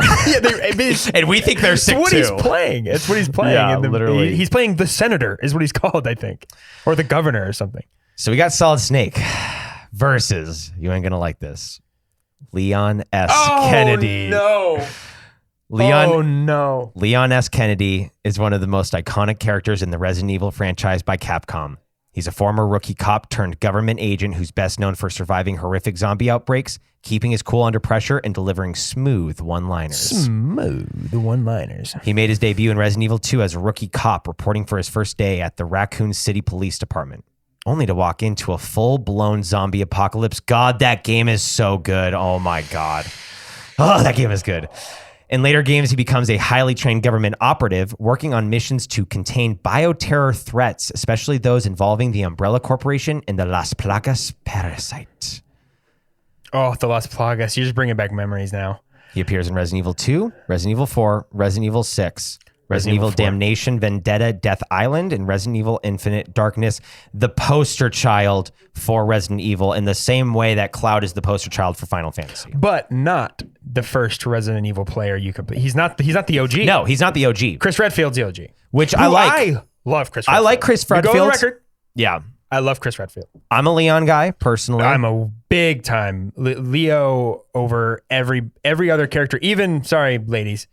B: And we think they're sick
C: what
B: too.
C: he's playing. It's what he's playing.
B: Yeah,
C: And
B: literally.
C: He's playing the senator is what he's called, I think. Or the governor or something.
B: So we got Solid Snake versus, you ain't gonna like this, Leon S. Kennedy.
C: No.
B: Leon S. Kennedy is one of the most iconic characters in the Resident Evil franchise by Capcom. He's a former rookie cop turned government agent who's best known for surviving horrific zombie outbreaks, keeping his cool under pressure, and delivering smooth one-liners. He made his debut in Resident Evil 2 as a rookie cop reporting for his first day at the Raccoon City Police Department, only to walk into a full-blown zombie apocalypse. God, that game is so good. Oh my God. Oh, that game is good. In later games, he becomes a highly trained government operative working on missions to contain bioterror threats, especially those involving the Umbrella Corporation and the Las Plagas parasite.
C: Oh, the Las Plagas. You're just bringing back memories now.
B: He appears in Resident Evil 2, Resident Evil 4, Resident Evil 6, Resident Evil
C: 4.
B: Damnation, Vendetta, Death Island, and Resident Evil Infinite Darkness, the poster child for Resident Evil in the same way that Cloud is the poster child for Final Fantasy.
C: But not the first Resident Evil player you could play. He's not the OG.
B: No, he's not the OG.
C: Chris Redfield's the OG.
B: Which I like.
C: I love Chris Redfield.
B: I like Chris
C: You go on the
B: Redfield.
C: record.
B: Yeah.
C: I love Chris Redfield.
B: I'm a Leon guy, personally.
C: I'm a big time Leo over every other character, even, sorry, ladies,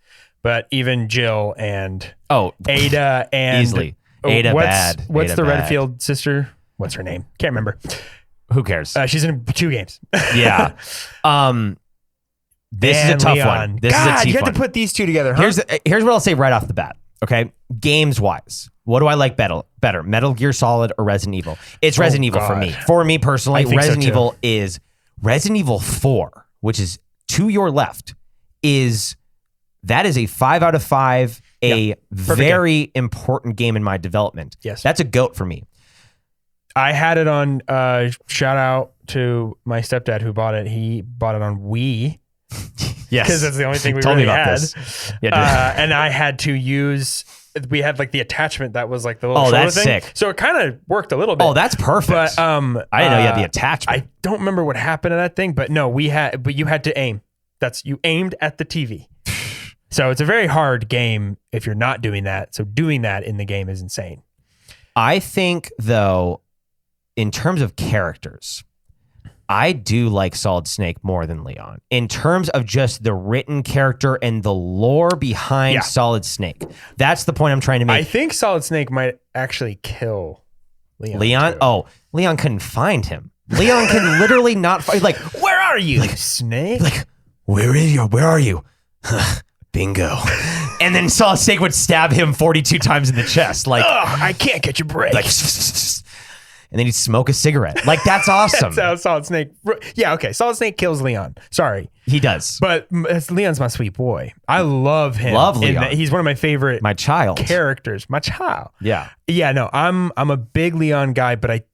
C: but even Jill and Ada and
B: easily. Ada bad.
C: What's
B: Ada
C: the
B: bad.
C: Redfield sister? What's her name? Can't remember.
B: Who cares?
C: She's in 2 games.
B: Yeah. This is a tough one. This is a tough
C: you
B: one.
C: had to put these two together, huh?
B: Here's what I'll say right off the bat. Okay, games wise, what do I like better? Metal Gear Solid or Resident Evil? It's Resident Evil for me. For me personally,
C: I think so,
B: Resident
C: too.
B: Evil is Resident Evil 4, which is to your left. That is a 5 out of 5, a very important game in my development.
C: Yes.
B: That's a GOAT for me.
C: I had it on, shout out to my stepdad who bought it. He bought it on Wii.
B: Yes.
C: Because that's the only thing we
B: Told me
C: really
B: about
C: had.
B: this. Yeah,
C: and I had to use, we had like the attachment that was like the little shoulder
B: that's
C: thing.
B: sick.
C: So it kind of worked a little bit.
B: Oh, that's perfect.
C: But
B: I didn't know you had the attachment.
C: I don't remember what happened to that thing, but no, but you had to aim. You aimed at the TV. So it's a very hard game if you're not doing that. So doing that in the game is insane.
B: I think, though, in terms of characters, I do like Solid Snake more than Leon. In terms of just the written character and the lore behind Solid Snake. That's the point I'm trying to make.
C: I think Solid Snake might actually kill Leon.
B: Leon? Oh, Leon couldn't find him. Leon can literally not find. Like, where are you?
C: Like Snake?
B: Like, where are you? Bingo. And then Solid Snake would stab him 42 times in the chest. Like,
C: I can't catch a break.
B: like, and then he'd smoke a cigarette. Like, that's awesome.
C: That's how Solid Snake. Yeah, okay. Solid Snake kills Leon. Sorry.
B: He does.
C: But Leon's my sweet boy. I love him.
B: Love Leon.
C: He's one of my favorite
B: My child.
C: characters. My child.
B: Yeah.
C: Yeah, no, I'm a big Leon guy, but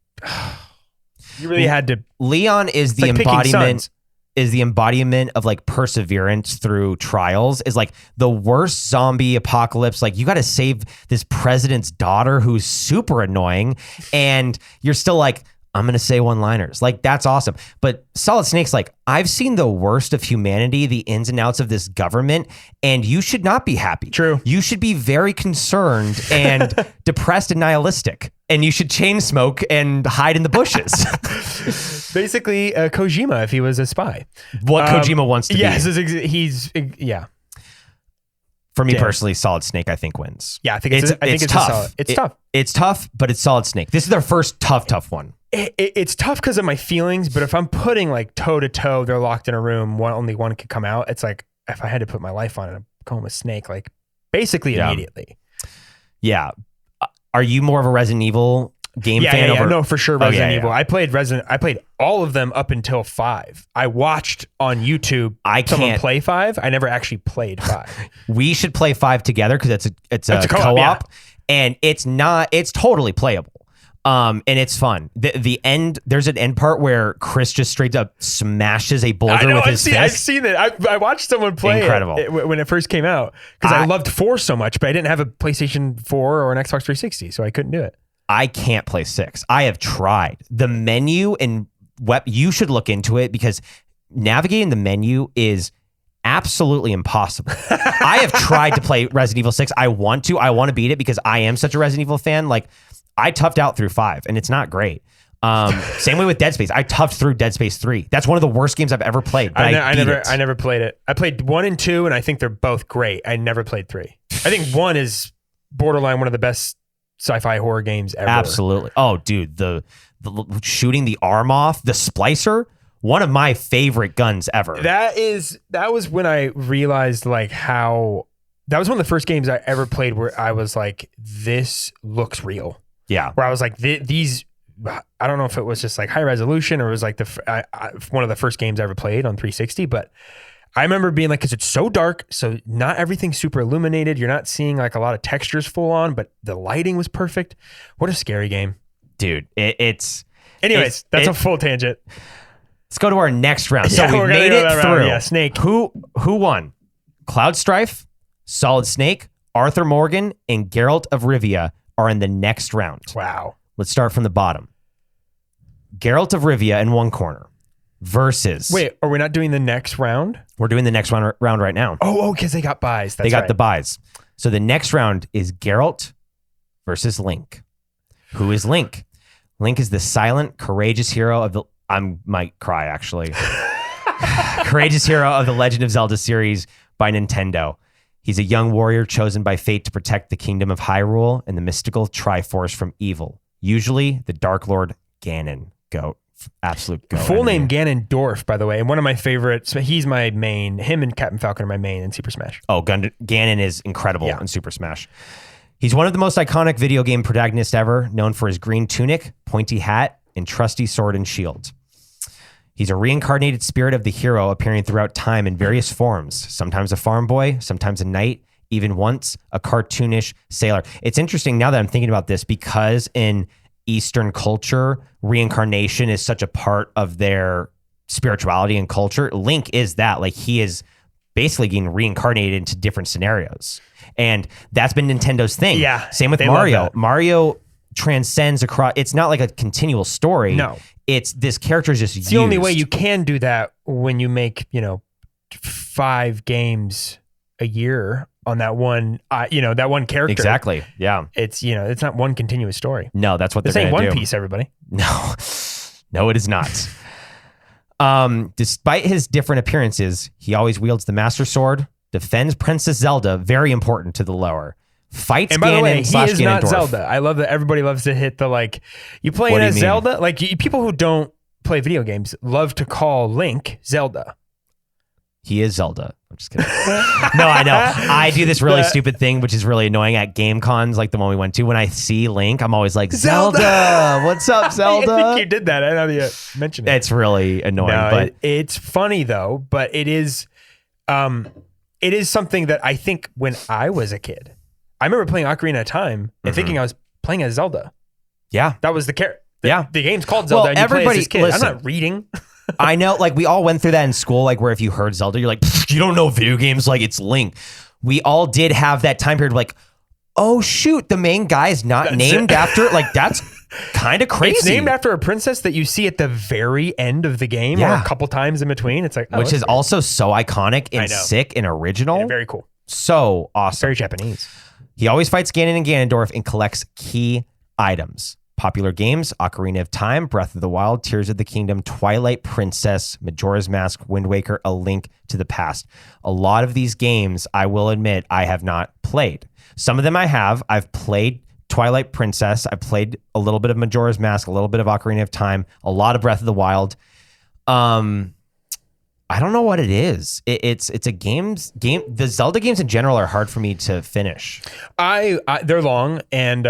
C: you really had to.
B: Leon is the
C: like picking
B: embodiment.
C: sons.
B: Is the embodiment of like perseverance through trials. Is like the worst zombie apocalypse. Like, you got to save this president's daughter who's super annoying, and you're still like, I'm gonna say one-liners. Like, that's awesome. But Solid Snake's like, I've seen the worst of humanity, the ins and outs of this government, and you should not be happy.
C: True.
B: You should be very concerned and depressed and nihilistic, and you should chain smoke and hide in the bushes.
C: Basically, Kojima, if he was a spy.
B: What Kojima wants to
C: yes,
B: be.
C: he's yeah.
B: For me
C: Damn.
B: personally, Solid Snake, I think, wins.
C: Yeah, I think it's
B: tough.
C: solid. It's tough.
B: It's tough, but it's Solid Snake. This is their first tough one.
C: It's tough because of my feelings, but if I'm putting like toe to toe, they're locked in a room. Only one could come out. It's like if I had to put my life on it, I'm going with Snake. Like basically immediately.
B: Yeah. Are you more of a Resident Evil game fan?
C: Yeah, no, for sure. Resident
B: yeah.
C: Evil. I played all of them up until 5. I watched on YouTube someone play 5. I never actually played 5.
B: We should play 5 together because it's a co-op,
C: yeah.
B: and it's totally playable. And it's fun. The end, there's an end part where Chris just straight up smashes a boulder with his fist.
C: I've seen it. I watched someone play it when it first came out because I loved 4 so much, but I didn't have a PlayStation 4 or an Xbox 360, so I couldn't do it.
B: I can't play 6. I have tried. The menu and you should look into it because navigating the menu is absolutely impossible. I have tried to play Resident Evil 6. I want to beat it because I am such a Resident Evil fan. Like, I toughed out through 5 and it's not great. Same way with Dead Space. I toughed through Dead Space 3. That's one of the worst games I've ever played. But
C: I never played it. I played 1 and 2 and I think they're both great. I never played 3. I think 1 is borderline one of the best sci-fi horror games ever.
B: Absolutely. Oh, dude, the shooting the arm off, the splicer, one of my favorite guns ever.
C: That was when I realized like how that was one of the first games I ever played where I was like, this looks real.
B: Yeah.
C: Where I was like, these, I don't know if it was just like high resolution or it was like one of the first games I ever played on 360, but I remember being like, because it's so dark, so not everything's super illuminated. You're not seeing like a lot of textures full on, but the lighting was perfect. What a scary game.
B: Dude, it's...
C: Anyways, that's a full tangent.
B: Let's go to our next round. So we made it through.
C: Round. Yeah, Snake.
B: Who won? Cloud Strife, Solid Snake, Arthur Morgan, and Gearlt of Rivia are in the next round.
C: Wow.
B: Let's start from the bottom. Gearlt of Rivia in one corner versus...
C: Wait, are we not doing the next round?
B: We're doing the next round right now.
C: Oh, because they got buys.
B: They got the buys. So the next round is Gearlt versus Link. Who is Link? Link is the silent, courageous hero of the... I might cry, actually. Courageous hero of the Legend of Zelda series by Nintendo. He's a young warrior chosen by fate to protect the kingdom of Hyrule and the mystical Triforce from evil. Usually the Dark Lord Ganon. Absolute go.
C: Full name Ganondorf, by the way. And one of my favorites. He's my main. Him and Captain Falcon are my main in Super Smash.
B: Oh, Ganon is incredible in Super Smash. He's one of the most iconic video game protagonists ever, known for his green tunic, pointy hat, and trusty sword and shield. He's a reincarnated spirit of the hero appearing throughout time in various forms, sometimes a farm boy, sometimes a knight, even once a cartoonish sailor. It's interesting now that I'm thinking about this because in Eastern culture, reincarnation is such a part of their spirituality and culture. Link is that. Like, he is basically getting reincarnated into different scenarios. And that's been Nintendo's thing.
C: Yeah.
B: Same with Mario. Mario transcends across. It's not like a continual story.
C: No.
B: It's this character is just
C: It's the only way you can do that when you make, 5 games a year on that one, that one character.
B: Exactly. Yeah.
C: It's, it's not one continuous story.
B: No, that's what
C: this
B: they're
C: ain't
B: going to do.
C: One Piece, everybody.
B: No, it is not. Despite his different appearances, he always wields the Master Sword, defends Princess Zelda, very important to the lore, fights
C: and by the way,
B: Ganon
C: he is
B: Ganondorf.
C: not Zelda. I love that everybody loves to hit the you playing as Zelda? Like people who don't play video games love to call Link Zelda.
B: He is Zelda. I'm just kidding. No, I know. I do this really stupid thing, which is really annoying at game cons, like the one we went to. When I see Link, I'm always like, Zelda! What's up, Zelda?
C: I think you did that. I know you mentioned it.
B: It's really annoying.
C: No,
B: but
C: it's funny, though. But it is something that I think when I was a kid, I remember playing Ocarina of Time and thinking I was playing as Zelda.
B: Yeah.
C: That was the character.
B: Yeah.
C: The game's called Zelda, and you play as this kid.
B: Listen,
C: I'm not reading.
B: I know, we all went through that in school, where if you heard Zelda, you're like, you don't know video games, it's Link. We all did have that time period, oh shoot, the main guy's not named after, that's kind of crazy.
C: It's named after a princess that you see at the very end of the game, or a couple times in between. It's
B: which is also so iconic and sick and original.
C: Yeah, very cool.
B: So awesome.
C: Very Japanese.
B: He always fights Ganon and Ganondorf and collects key items. Popular games: Ocarina of Time, Breath of the Wild, Tears of the Kingdom, Twilight Princess, Majora's Mask, Wind Waker, A Link to the Past. A lot of these games, I will admit, I have not played. Some of them I have. I've played Twilight Princess. I played a little bit of Majora's Mask, a little bit of Ocarina of Time, a lot of Breath of the Wild. I don't know what it is. It's a game. The Zelda games in general are hard for me to finish.
C: They're long and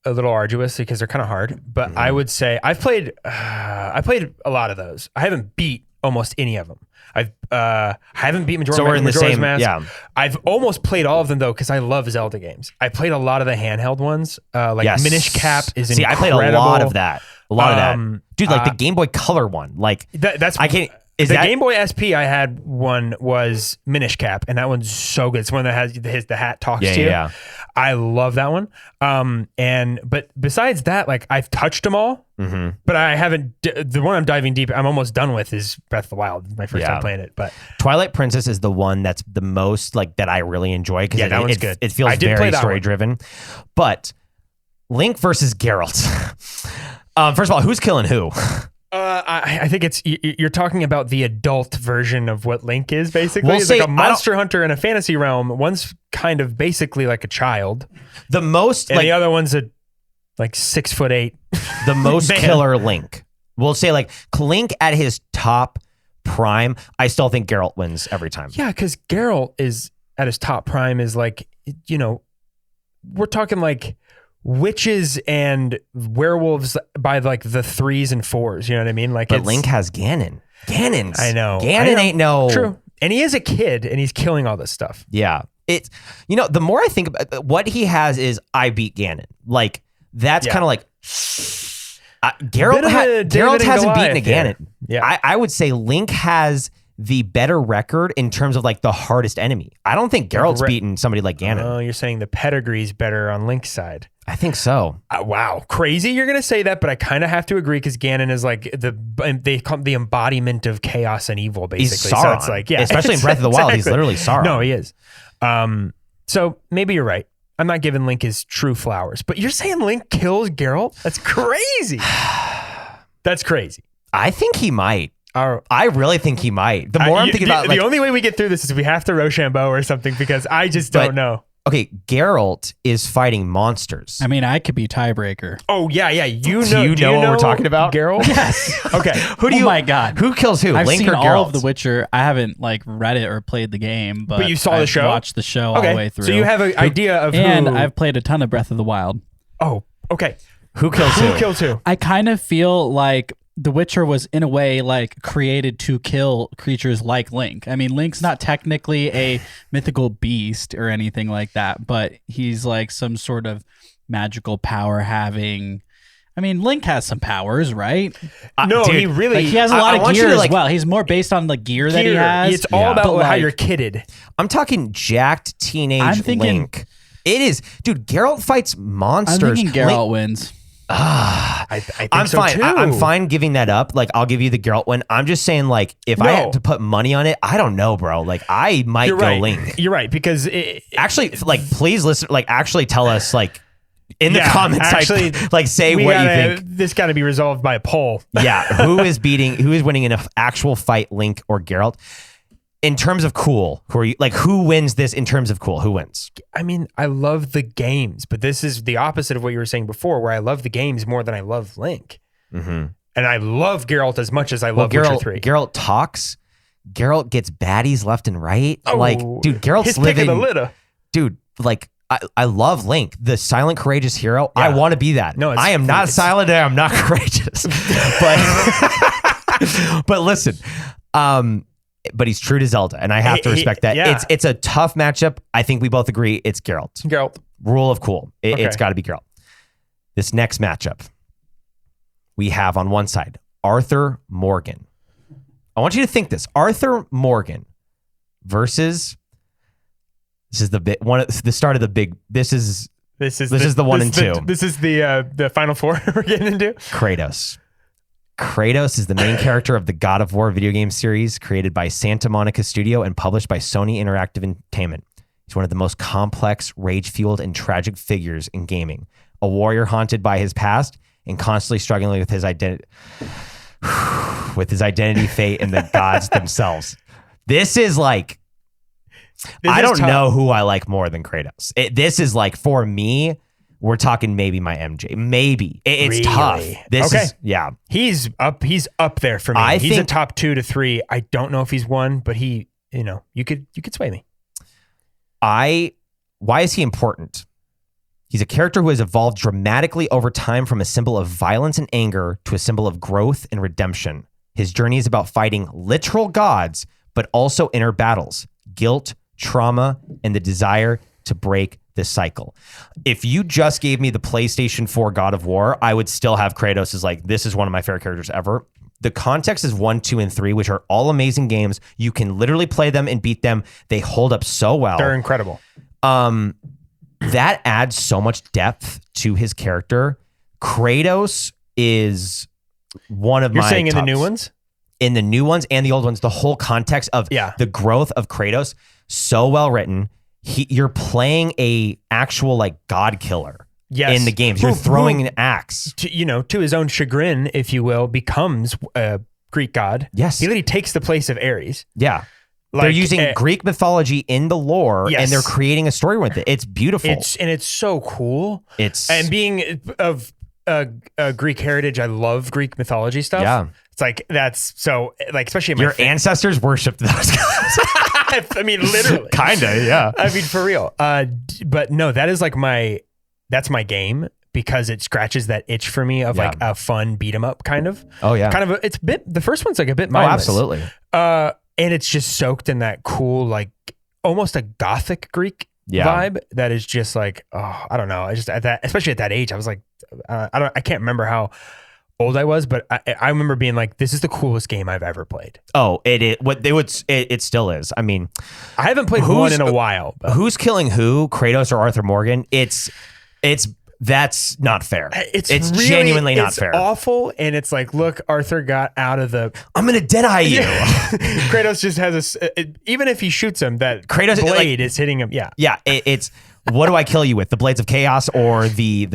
C: a little arduous because they're kind of hard. But I would say I played a lot of those. I haven't beat almost any of them. I haven't beat
B: So we're in the
C: Majora's
B: same-
C: Mask.
B: yeah.
C: I've almost played all of them though because I love Zelda games. I played a lot of the handheld ones. Like
B: Yes.
C: Minish Cap is
B: See,
C: incredible.
B: I played a lot of that. A lot of that. Dude, like the
C: uh,
B: Game Boy Color one. Like
C: That's
B: I can't. Is
C: the
B: that
C: Game Boy SP I had one was Minish Cap, and that one's so good. It's one that has the hat talks to you.
B: Yeah.
C: I love that one. But besides that, like I've touched them all, but I haven't. The one I'm diving deep, I'm almost done with is Breath of the Wild. It's my first time playing it, but
B: Twilight Princess is the one that's the most like that I really enjoy because
C: that one's good.
B: It feels
C: I did play
B: very
C: that
B: story
C: one.
B: driven. But Link versus Geralt. First of all, who's killing who?
C: I think it's you're talking about the adult version of what Link is basically.
B: We'll
C: It's
B: say-
C: like a monster hunter in a fantasy realm. One's kind of basically like a child,
B: The most
C: and
B: like
C: the other one's like 6'8".
B: the most
C: Man.
B: killer Link. We'll say like Link at his top prime. I still think Geralt wins every time.
C: Yeah, because Geralt is at his top prime is like, we're talking like witches and werewolves by like the 3s and 4s. You know what I mean? Like,
B: But Link has Ganon. Ganon's.
C: I know.
B: Ganon ain't no.
C: True. And he is a kid and he's killing all this stuff.
B: Yeah. It's, the more I think about what he has is I beat Ganon. Like, that's
C: Yeah.
B: kind of like, Geralt,
C: Bit of a David
B: Geralt
C: and
B: hasn't beaten a
C: Goliath here.
B: Ganon.
C: Yeah.
B: I would say Link has the better record in terms of like the hardest enemy. I don't think Geralt's beaten somebody like Ganon.
C: Oh, you're saying the pedigree's better on Link's side.
B: I think so.
C: Wow, crazy! You're gonna say that, but I kind of have to agree because Ganon is like they call him the embodiment of chaos and evil, basically.
B: He's Sauron.
C: So it's like, yeah,
B: Especially in Breath of the Wild, he's
C: exactly.
B: literally Sauron.
C: No, he is. So maybe you're right. I'm not giving Link his true flowers, but you're saying Link kills Geralt? That's crazy. That's crazy.
B: I think he might.
C: Our,
B: I really think he might. The more I'm thinking about like,
C: the only way we get through this is we have to Rochambeau or something because I just don't know.
B: Okay, Geralt is fighting monsters.
D: I mean, I could be tiebreaker.
C: Oh yeah. You
B: Do
C: know.
B: you
C: do
B: know what we're talking about?
C: Geralt?
D: Yes.
C: Okay.
B: Who do you?
D: Oh my God.
B: Who kills who?
D: I've
B: Link
D: seen
B: or
D: all
B: Geralt?
D: of The Witcher. I haven't like read it or played the game, but
C: you saw the
D: I've
C: show?
D: watched the show all the way through.
C: So you have an idea of
D: and
C: who.
D: I've played a ton of Breath of the Wild.
C: Oh, okay.
B: Who kills who?
C: Who kills who?
D: I kind of feel like The Witcher was in a way like created to kill creatures like Link. I mean, Link's not technically a mythical beast or anything like that, but he's like some sort of magical power having. I mean, Link has some powers, right?
C: No,
B: dude,
C: he really.
D: Like he has a lot
B: I
D: of
B: want you
D: gear
B: to,
D: as
B: like-
D: well. He's more based on the gear that he has.
C: It's all
B: Yeah.
C: about
D: But,
C: how
D: like,
C: you're kidded.
B: I'm talking jacked teenage
D: I'm thinking-
B: Link. It is, dude. Geralt fights
D: I'm
B: monsters.
D: thinking Geralt wins.
C: I think
B: I'm
C: so
B: fine.
C: too.
B: I'm fine giving that up. Like, I'll give you the Geralt win. I'm just saying, like, if I
C: No.
B: had to put money on it, I don't know, bro. Like, I might
C: You're
B: go
C: right.
B: Link.
C: You're right because
B: Actually, like, please listen. Like, actually tell us, like, in the
C: Yeah,
B: comments,
C: actually,
B: like, say what you think.
C: This got to be resolved by a poll.
B: Yeah, who is winning in an actual fight, Link or Geralt? In terms of cool, who are you like? Who wins this in terms of cool? Who wins?
C: I mean, I love the games, but this is the opposite of what you were saying before, where I love the games more than I love Link.
B: Mm-hmm.
C: And I love Geralt as much as I love Witcher 3.
B: Geralt talks. Geralt gets baddies left and right.
C: Oh,
B: Like, dude, Geralt's
C: his pick of
B: living.
C: the litter.
B: Dude, like, I love Link, the silent, courageous hero. I
C: Yeah.
B: want to be that.
C: No,
B: I am not silent and I'm not courageous. But listen, but he's true to Zelda, and I have to respect that.
C: yeah.
B: It's a tough matchup. I think we both agree it's Geralt.
C: Geralt.
B: Rule of cool.
C: Okay.
B: It's got to be Geralt. This next matchup, we have on one side Arthur Morgan. I want you to think this: Arthur Morgan versus. This is the big one. The start of the big. This is the 1 and 2.
C: This is the final four we're getting into.
B: Kratos. Kratos is the main character of the God of War video game series created by Santa Monica Studio and published by Sony Interactive Entertainment. He's one of the most complex, rage-fueled, and tragic figures in gaming. A warrior haunted by his past and constantly struggling with his identity, fate, and the gods themselves. This is like, I don't know who I like more than Kratos. This is like, for me, we're talking maybe my MJ. Maybe. It's
C: Really?
B: tough. This
C: Okay.
B: is, yeah.
C: He's up there for me.
B: I
C: He's a
B: think-
C: top 2 to 3. I don't know if he's 1, but you could sway me.
B: Why is he important? He's a character who has evolved dramatically over time from a symbol of violence and anger to a symbol of growth and redemption. His journey is about fighting literal gods, but also inner battles, guilt, trauma, and the desire to break this cycle. If you just gave me the PlayStation 4 God of War, I would still have Kratos as like, this is one of my favorite characters ever. The context is 1, 2, and 3, which are all amazing games. You can literally play them and beat them. They hold up so well.
C: They're incredible.
B: That adds so much depth to his character. Kratos is one of
C: You're
B: my
C: saying in the
B: tops.
C: new ones?
B: In the new ones and the old ones, the whole context of the growth of Kratos, so well written. You're playing a actual like god killer in the games. You're throwing an axe.
C: To his own chagrin, if you will, becomes a Greek god.
B: Yes.
C: He literally takes the place of Ares.
B: Yeah. They're using Greek mythology in the lore and they're creating a story with it. It's beautiful.
C: It's so cool. And being of Greek heritage, I love Greek mythology stuff.
B: Yeah.
C: It's like, that's so like, especially in
B: your ancestors worshipped those guys.
C: I mean, literally.
B: Kinda, yeah.
C: I mean, for real. But no, that is like that's my game because it scratches that itch for me of like a fun beat 'em up kind of.
B: Oh yeah.
C: Kind of it's a bit, the first one's like a bit mindless.
B: Oh, absolutely.
C: And it's just soaked in that cool, like almost a gothic Greek vibe that is just like, oh, I don't know. I just especially at that age, I was like, I can't remember how old I was, but I remember being like, this is the coolest game I've ever played.
B: Oh, it still is. I mean,
C: I haven't played one in a while. But.
B: Who's killing who, Kratos or Arthur Morgan? That's not fair. It's really, genuinely not fair.
C: It's awful, and it's like, look, Arthur got out of the.
B: I'm gonna deadeye you.
C: Kratos just has even if he shoots him, that Kratos blade is hitting him. Yeah,
B: yeah. It's what do I kill you with? The blades of chaos or the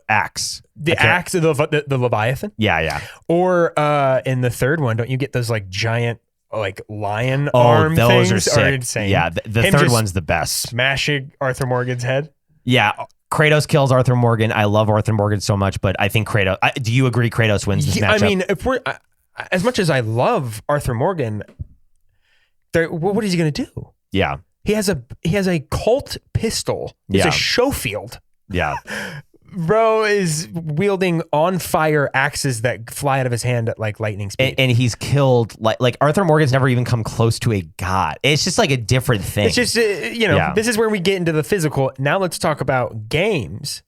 B: axe?
C: The axe, the Leviathan.
B: Yeah.
C: Or in the third one, don't you get those like giant like lion arm
B: those
C: things?
B: are sick.
C: Are insane.
B: Yeah, the third one's the best.
C: Smashing Arthur Morgan's head.
B: Yeah. Kratos kills Arthur Morgan. I love Arthur Morgan so much, but I think Kratos. Do you agree Kratos wins this matchup?
C: I mean, if we're as much as I love Arthur Morgan, what is he going to do?
B: Yeah,
C: he has a Colt pistol. It's a Schofield.
B: Yeah,
C: bro is wielding on fire axes that fly out of his hand at like lightning speed,
B: and he's killed like Arthur Morgan's never even come close to a god. It's just like a different thing.
C: It's just This is where we get into the physical. Now let's talk about games.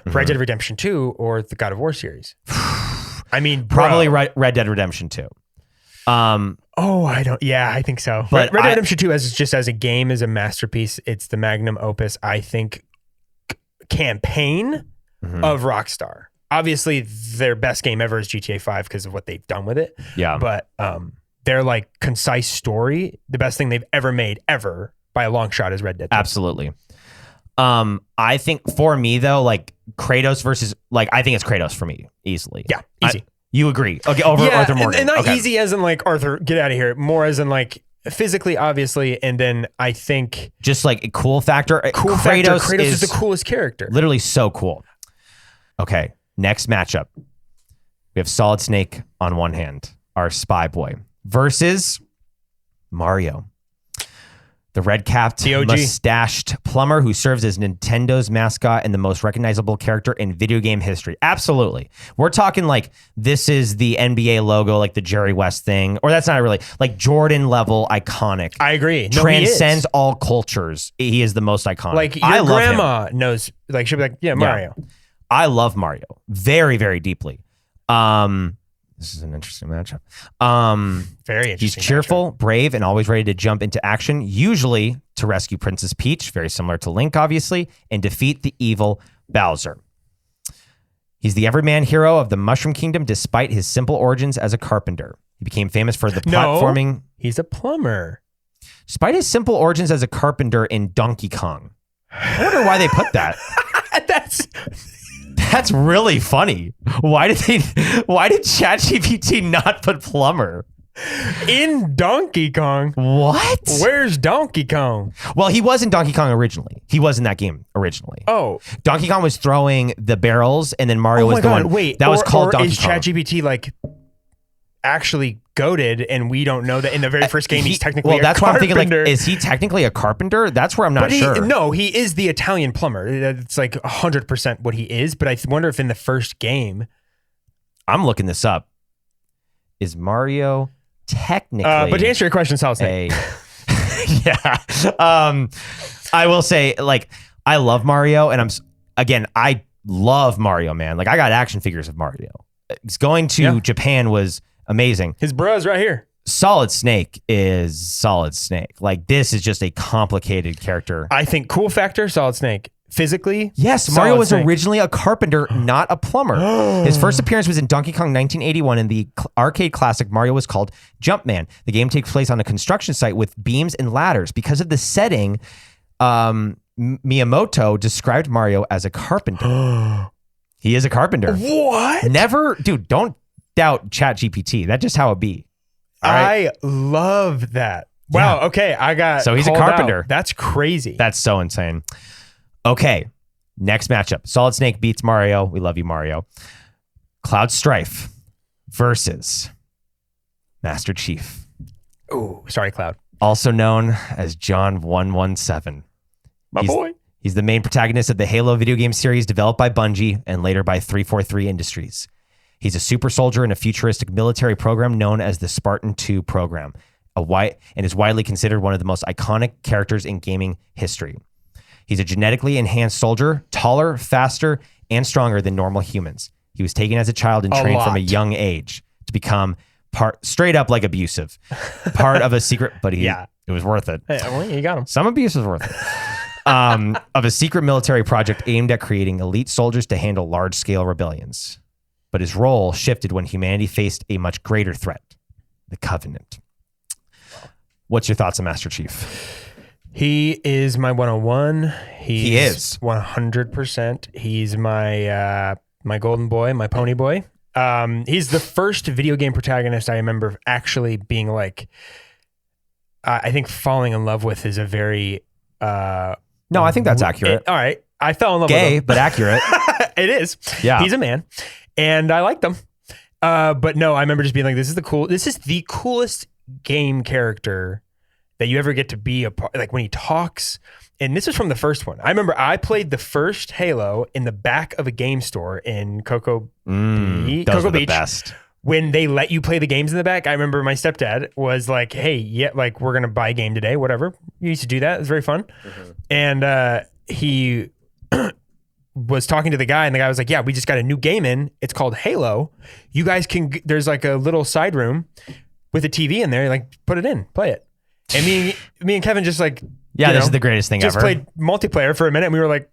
C: Red Dead Redemption 2 or the God of War series. I mean,
B: probably Red Dead Redemption 2.
C: I think so. But Red Dead Redemption 2 as a game is a masterpiece. It's the magnum opus, I think, campaign of Rockstar. Obviously, their best game ever is GTA 5 because of what they've done with it.
B: Yeah.
C: But their like concise story, the best thing they've ever made ever by a long shot is Red Dead 2.
B: Absolutely. I think for me though, like Kratos versus I think it's Kratos for me easily.
C: Yeah, easy.
B: You agree? Okay, over Arthur Morgan.
C: And not easy as in like Arthur, get out of here. More as in like physically, obviously, and then I think
B: just like a cool factor.
C: Kratos is the coolest character.
B: Literally so cool. Okay, next matchup. We have Solid Snake on one hand, our spy boy, versus Mario. The red-capped, mustached plumber who serves as Nintendo's mascot and the most recognizable character in video game history. Absolutely. We're talking like this is the NBA logo, like the Jerry West thing. Or that's not really. Like Jordan level iconic.
C: I agree.
B: Transcends all cultures. He is the most iconic.
C: Like your grandma knows, like she'll be like, yeah, Mario.
B: Yeah. I love Mario very, very deeply. This is an interesting matchup.
C: Very interesting.
B: He's cheerful, brave, and always ready to jump into action, usually to rescue Princess Peach, very similar to Link, obviously, and defeat the evil Bowser. He's the everyman hero of the Mushroom Kingdom, despite his simple origins as a carpenter. He became famous for the platforming.
C: No, he's a plumber.
B: Despite his simple origins as a carpenter in Donkey Kong. I wonder why they put that. That's really funny. Why did ChatGPT not put plumber?
C: In Donkey Kong?
B: What?
C: Where's Donkey Kong?
B: Well, he was in Donkey Kong originally. He was in that game originally.
C: Oh.
B: Donkey Kong was throwing the barrels and then Mario was the one.
C: Wait,
B: that was called Donkey
C: Kong. Is ChatGPT like actually goated and we don't know that in the very first game he's technically a carpenter? Well, that's what I'm thinking.
B: Like, is he technically a carpenter? That's where I'm not sure.
C: No, he is the Italian plumber. It's like 100% what he is. But I wonder if in the first game.
B: I'm looking this up. is Mario technically?
C: But to answer your question, Solid Snake.
B: Yeah. I will say, like, I love Mario, and I love Mario, man. Like, I got action figures of Mario. Going to Japan was amazing.
C: His bro's right here.
B: Solid Snake is Solid Snake. Like, this is just a complicated character.
C: I think cool factor, Solid Snake. Physically,
B: yes, Mario was originally a carpenter, not a plumber. His first appearance was in Donkey Kong 1981. In the arcade classic, Mario was called Jumpman. The game takes place on a construction site with beams and ladders. Because of the setting, Miyamoto described Mario as a carpenter. He is a carpenter.
C: What?
B: Never, dude, don't doubt ChatGPT. That's just how it be. All right?
C: I love that. Wow,
B: Yeah.
C: okay,
B: So he's a carpenter.
C: out. That's crazy.
B: That's so insane. Okay, next matchup. Solid Snake beats Mario. We love you, Mario. Cloud Strife versus Master Chief.
C: Ooh, sorry, Cloud.
B: Also known as John 117.
C: My boy.
B: He's the main protagonist of the Halo video game series developed by Bungie and later by 343 Industries. He's a super soldier in a futuristic military program known as the Spartan 2 program, and is widely considered one of the most iconic characters in gaming history. He's a genetically enhanced soldier, taller, faster, and stronger than normal humans. He was taken as a child and trained from a young age to become straight up like abusive, part of a secret, but it was worth it.
C: Hey, well, you got him.
B: Some abuse is worth it. Of a secret military project aimed at creating elite soldiers to handle large-scale rebellions. But his role shifted when humanity faced a much greater threat, the Covenant. What's your thoughts on Master Chief?
C: He is my 101.
B: He is
C: 100%. He's my my golden boy, my pony boy. He's the first video game protagonist I remember actually being like, I think falling in love with is a very
B: no, I think that's accurate.
C: All right, I fell in love
B: Gay,
C: with him.
B: but accurate.
C: It is.
B: Yeah,
C: he's a man, and I liked him. But no, I remember just being like, this is the coolest game character that you ever get to be a part. Like when he talks, and this is from the first one. I remember I played the first Halo in the back of a game store in Cocoa
B: those
C: Beach.
B: were the best.
C: When they let you play the games in the back, I remember my stepdad was like, hey, yeah, like we're going to buy a game today, whatever. You used to do that. It was very fun. Mm-hmm. And he was talking to the guy, and the guy was like, yeah, we just got a new game in. It's called Halo. You guys can, there's like a little side room with a TV in there. Like, put it in, play it. And me and Kevin just like,
B: this is the greatest thing
C: just
B: ever.
C: Just played multiplayer for a minute, and we were like,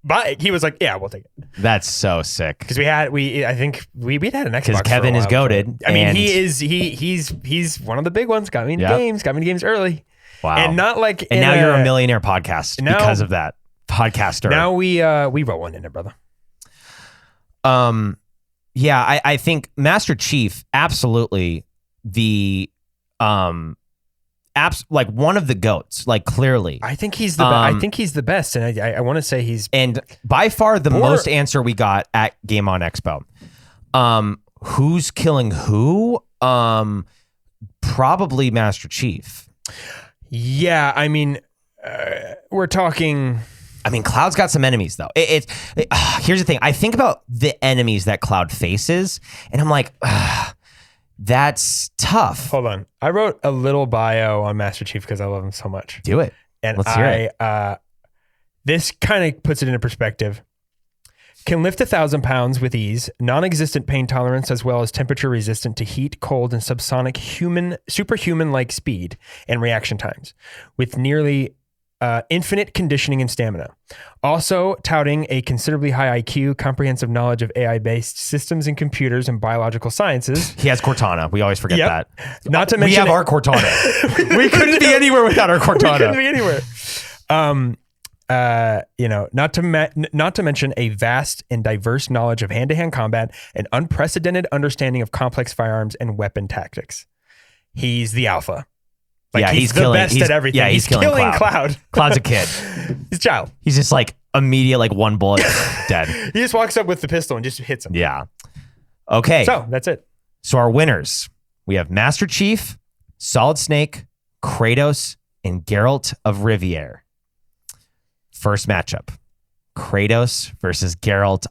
C: bye. He was like, yeah, we'll take it.
B: That's so sick.
C: Because I think we'd had an Xbox.
B: Because Kevin is goated.
C: I mean, he's one of the big ones. Got me into games. Got me into games early.
B: Wow.
C: And not like.
B: And now you're a millionaire podcast because of that podcaster.
C: Now we wrote one in it, brother.
B: Yeah, I think Master Chief absolutely like one of the GOATs, like clearly.
C: I think he's the best, and I want to say he's
B: by far the most answer we got at Game On Expo. Who's killing who? Probably Master Chief.
C: Yeah, I mean, we're talking.
B: I mean, Cloud's got some enemies though. Here's the thing. I think about the enemies that Cloud faces, and I'm like, that's tough.
C: Hold on. I wrote a little bio on Master Chief because I love him so much.
B: Do it.
C: And
B: let's hear it.
C: This kind of puts it into perspective. Can lift 1,000 pounds with ease, non-existent pain tolerance, as well as temperature resistant to heat, cold, and subsonic superhuman-like speed and reaction times, with nearly infinite conditioning and stamina. Also touting a considerably high IQ, comprehensive knowledge of AI-based systems and computers and biological sciences.
B: He has Cortana. We always forget that.
C: Not to mention
B: we have our Cortana. We couldn't be anywhere without our Cortana.
C: We couldn't be anywhere. Not to mention a vast and diverse knowledge of hand-to-hand combat and unprecedented understanding of complex firearms and weapon tactics. He's the alpha. Like he's the best at everything.
B: Yeah, he's killing Cloud. Cloud's a kid.
C: He's a child.
B: He's just like immediate, like one bullet, dead.
C: He just walks up with the pistol and just hits him.
B: Yeah. Okay.
C: So that's it.
B: So our winners, we have Master Chief, Solid Snake, Kratos, and Gearlt of Rivia. First matchup, Kratos versus Gearlt.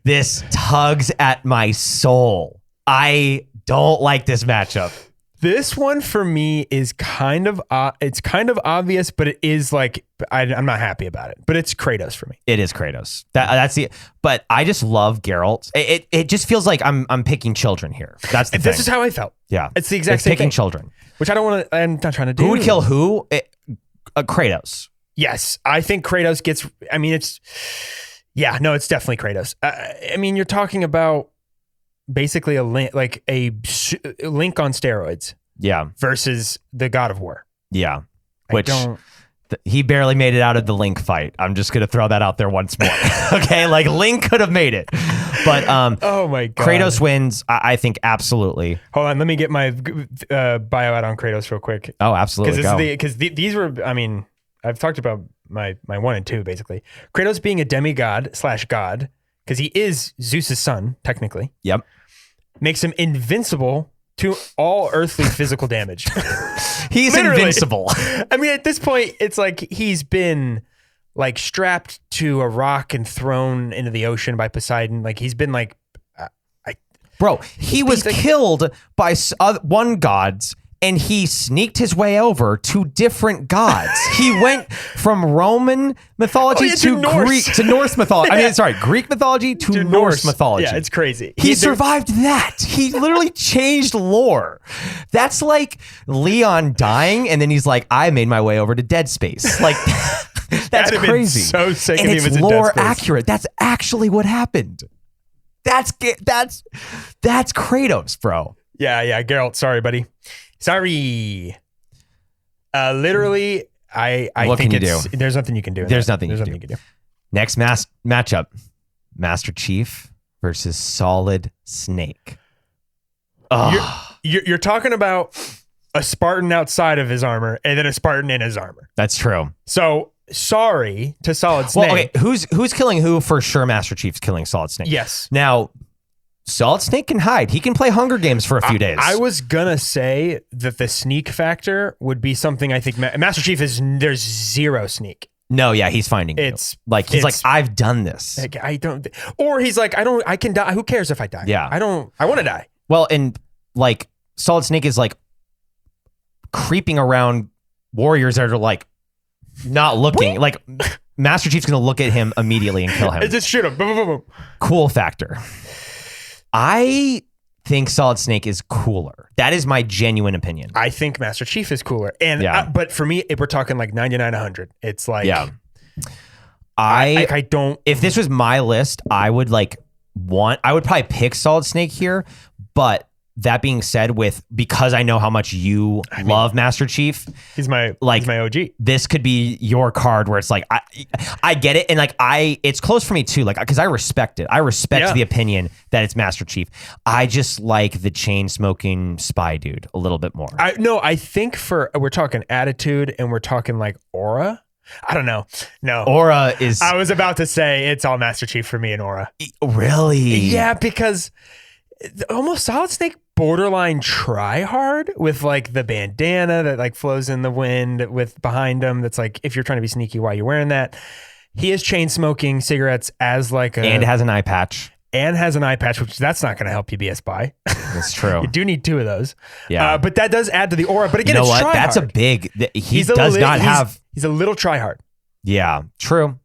B: This tugs at my soul. I don't like this matchup.
C: This one for me is kind of it's kind of obvious, but it is like I'm not happy about it. But it's Kratos for me.
B: It is Kratos. That's the. But I just love Gearlt. It just feels like I'm picking children here. That's the thing.
C: This is how I felt.
B: Yeah,
C: it's the exact
B: it's
C: same
B: picking
C: thing.
B: children.
C: Which I don't want to. I'm not trying to do.
B: Who would kill who? Kratos.
C: Yes, I think Kratos gets. I mean, it's. Yeah, no, it's definitely Kratos. I mean, you're talking about basically a Link on steroids.
B: Yeah.
C: Versus the God of War.
B: Yeah. Which he barely made it out of the Link fight. I'm just gonna throw that out there once more. Okay, like Link could have made it, but
C: oh my God,
B: Kratos wins. I think absolutely.
C: Hold on, let me get my bio out on Kratos real quick.
B: Oh, absolutely.
C: Because these were. I mean, I've talked about my 1 and 2 basically. Kratos being a demigod / god because he is Zeus's son technically.
B: Yep.
C: Makes him invincible to all earthly physical damage.
B: He's
C: Literally.
B: invincible.
C: I mean, at this point, it's like he's been like strapped to a rock and thrown into the ocean by Poseidon. Like he's been like,
B: bro, he was killed by one gods. And he sneaked his way over to different gods. He went from Roman mythology to Norse mythology. I mean, sorry, Greek mythology to Norse mythology.
C: Yeah, it's crazy.
B: He survived that. He literally changed lore. That's like Leon dying, and then he's like, I made my way over to Dead Space. Like, that's crazy.
C: So sick
B: and
C: if
B: it's
C: he was in
B: lore
C: Dead Space.
B: accurate. That's actually what happened. That's Kratos, bro.
C: Yeah, Gearlt. Sorry, buddy. Sorry. Literally, I
B: what
C: think
B: can you
C: it's
B: do?
C: There's nothing you can do.
B: There's nothing you can do. Next matchup, Master Chief versus Solid Snake.
C: You're talking about a Spartan outside of his armor and then a Spartan in his armor.
B: That's true.
C: So sorry to Solid Snake.
B: Well, okay, who's killing who? For sure, Master Chief's killing Solid Snake.
C: Yes.
B: Now, Solid Snake can hide. He can play Hunger Games for a few days.
C: I was gonna say that the sneak factor would be something I think Master Chief there's zero sneak.
B: No, yeah, he's finding you. He's like, I've done this.
C: Like, I don't, or he's like, I can die. Who cares if I die?
B: Yeah.
C: I want to die.
B: Well, and like Solid Snake is like creeping around warriors that are like not looking. Like Master Chief's gonna look at him immediately and kill him.
C: Just shoot him. Boom, boom, boom.
B: Cool factor. I think Solid Snake is cooler. That is my genuine opinion.
C: I think Master Chief is cooler. And but for me, if we're talking like 99, 100, it's like, I don't.
B: If this was my list, I would I would probably pick Solid Snake here. But that being said, because I know how much you love Master Chief,
C: he's my OG.
B: This could be your card where it's like I get it, and it's close for me too. Like because I respect it. I respect the opinion that it's Master Chief. I just like the chain smoking spy dude a little bit more.
C: I think we're talking attitude and we're talking like aura. I don't know. No,
B: aura is.
C: I was about to say it's all Master Chief for me and aura.
B: Really?
C: Yeah, because almost Solid Snake borderline try hard with like the bandana that like flows in the wind with behind him. That's like, if you're trying to be sneaky, why you're wearing that. He is chain smoking cigarettes as like
B: and has an eye patch,
C: which that's not going to help you be a spy.
B: That's true.
C: You do need 2 of those.
B: Yeah.
C: But that does add to the aura. But again,
B: you know
C: it's
B: what? That's
C: hard.
B: a big, he's a
C: little try hard.
B: Yeah. True.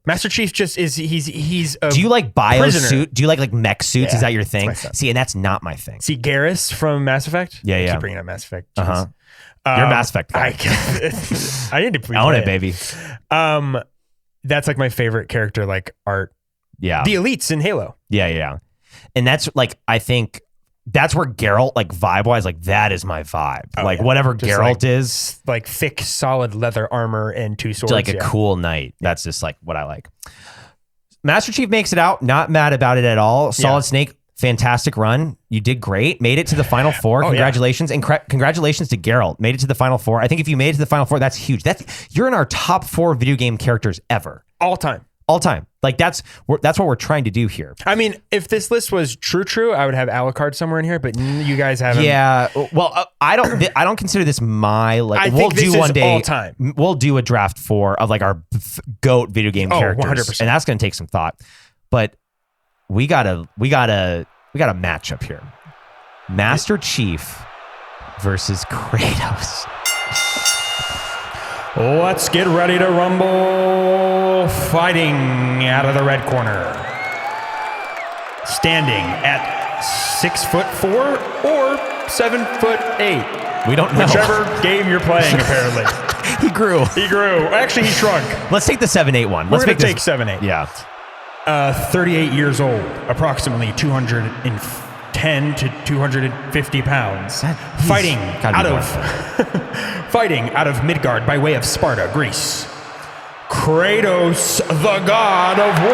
C: Master Chief just is he's a
B: do you like bio
C: prisoner.
B: suit? Do you like mech suits?
C: Yeah,
B: is that your thing?
C: that's my stuff.
B: See, and that's not my thing.
C: See Garrus from Mass Effect?
B: Yeah.
C: I keep bringing up Mass Effect.
B: You're a Mass Effect guy.
C: I need to
B: own it, baby.
C: That's like my favorite character, like art.
B: Yeah.
C: The elites in Halo.
B: Yeah. And that's like, I think that's where Gearlt, like vibe wise, like that is my vibe. Whatever
C: Just
B: Gearlt is,
C: like thick, solid leather armor and 2 swords.
B: Like a cool knight. That's just like what I like. Master Chief makes it out. Not mad about it at all. Solid Snake, fantastic run. You did great. Made it to the Final 4. Congratulations. And congratulations to Gearlt. Made it to the Final 4. I think if you made it to the Final 4, that's huge. You're in our top 4 video game characters ever.
C: All time.
B: Like that's what we're trying to do here.
C: I mean, if this list was true, I would have Alucard somewhere in here, but you guys haven't.
B: Yeah. Well, I don't consider this my like.
C: I
B: we'll
C: think this
B: do one
C: is
B: day.
C: all time.
B: We'll do a draft 4 of like our GOAT video game characters,
C: 100%.
B: and that's going to take some thought. But we got a matchup here. Master Chief versus Kratos.
C: Let's get ready to rumble. Fighting out of the red corner. Standing at 6'4" or 7'8".
B: We don't know.
C: Whichever game you're playing, apparently.
B: He grew.
C: Actually, he shrunk.
B: Let's take the 7'8" one.
C: We're
B: Let's
C: going to
B: make
C: take 7'8".
B: Yeah.
C: 38 years old, approximately 210 to 250 pounds. Fighting out of Midgard by way of Sparta, Greece. Kratos, the god of war.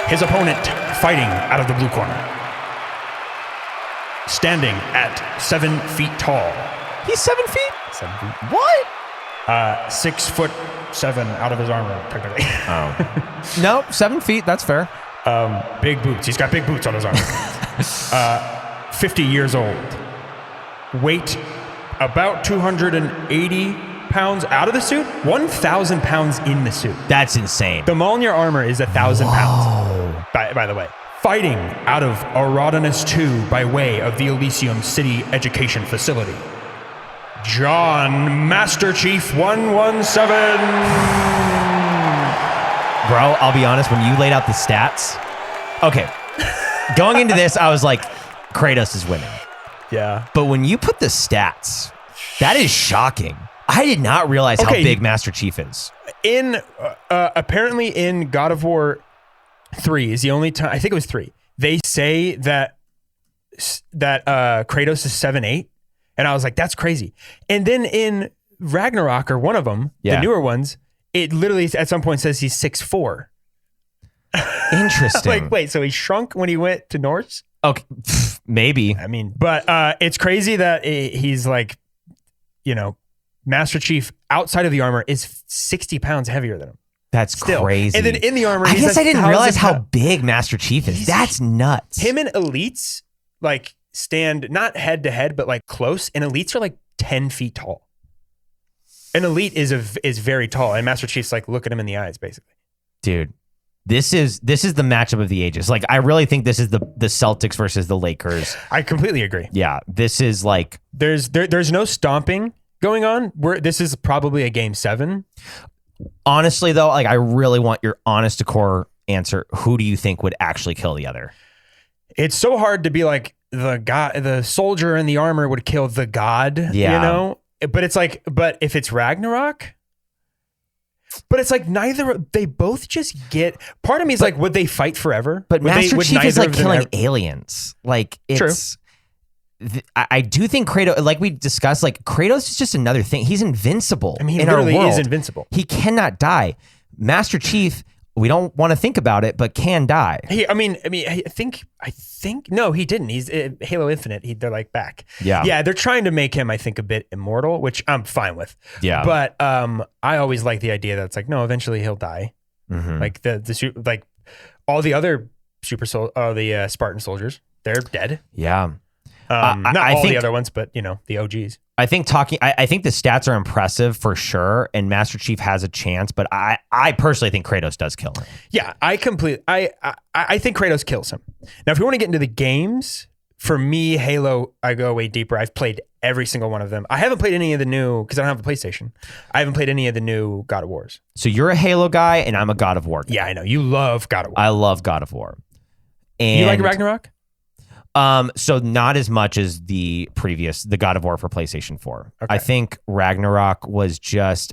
C: His opponent fighting out of the blue corner. Standing at 7 feet tall.
B: He's 7 feet?
C: 7 feet.
B: What?
C: 6'7" out of his armor, technically.
B: Oh. No, 7 feet. That's fair.
C: Big boots. He's got big boots on his armor. 50 years old. Weight about 280 pounds out of the suit. 1,000 pounds in the suit.
B: That's insane.
C: The Mjolnir armor is 1,000 pounds. By the way. Fighting out of Arodanus 2 by way of the Elysium City Education Facility. John Master Chief 117.
B: Bro, I'll be honest, when you laid out the stats, okay, going into this, I was like, Kratos is winning.
C: Yeah.
B: But when you put the stats, that is shocking. I did not realize how big Master Chief is.
C: Apparently in God of War 3 is the only time, I think it was 3, they say that Kratos is 7'8", and I was like, that's crazy. And then in Ragnarok, or one of them, the newer ones, it literally at some point says he's 6'4".
B: Interesting.
C: Like, wait, so he shrunk when he went to Norse?
B: Okay, maybe.
C: I mean, but it's crazy that he's like, Master Chief outside of the armor is 60 pounds heavier than him.
B: That's crazy.
C: And then in the armor,
B: I
C: he's
B: guess I didn't realize how
C: pounds.
B: big Master Chief is. That's nuts.
C: Him and elites like stand not head to head, but like close. And elites are like 10 feet tall. An elite is very tall, and Master Chief's like, look at him in the eyes, basically.
B: Dude, this is the matchup of the ages. Like, I really think this is the Celtics versus the Lakers.
C: I completely agree.
B: Yeah, this is like
C: there's no stomping going on. This is probably a game 7.
B: Honestly, though, like, I really want your honest to core answer. Who do you think would actually kill the other?
C: It's so hard to be like the soldier in the armor would kill the god.
B: Yeah.
C: But it's like, but if it's Ragnarok, but it's like they both just get. Part of me is like, would they fight forever?
B: But Master Chief is like killing aliens. Like, it's. True. I do think Kratos, like we discussed, like Kratos is just another thing. He's invincincible. I mean, he literally is invincible. He cannot die. Master Chief, we don't want to think about it, but can die.
C: I think no, he didn't. He's Halo Infinite. They're like back. Yeah. They're trying to make him, I think, a bit immortal, which I'm fine with.
B: Yeah.
C: But I always like the idea that it's like, no, eventually he'll die.
B: Mm-hmm.
C: Like like all the other the Spartan soldiers, they're dead.
B: Yeah.
C: Not all the other ones, but the OGs.
B: I think the stats are impressive for sure, and Master Chief has a chance, but I personally think Kratos does kill him.
C: Yeah, I think Kratos kills him. Now, if we want to get into the games, for me, Halo, I go way deeper. I've played every single one of them. I haven't played any of the new, because I don't have a PlayStation. I haven't played any of the new God of Wars.
B: So you're a Halo guy, and I'm a God of War guy.
C: Yeah, I know. You love God of War.
B: I love God of War. And
C: you like Ragnarok?
B: So not as much as the God of War for PlayStation 4. Okay. I think Ragnarok was just,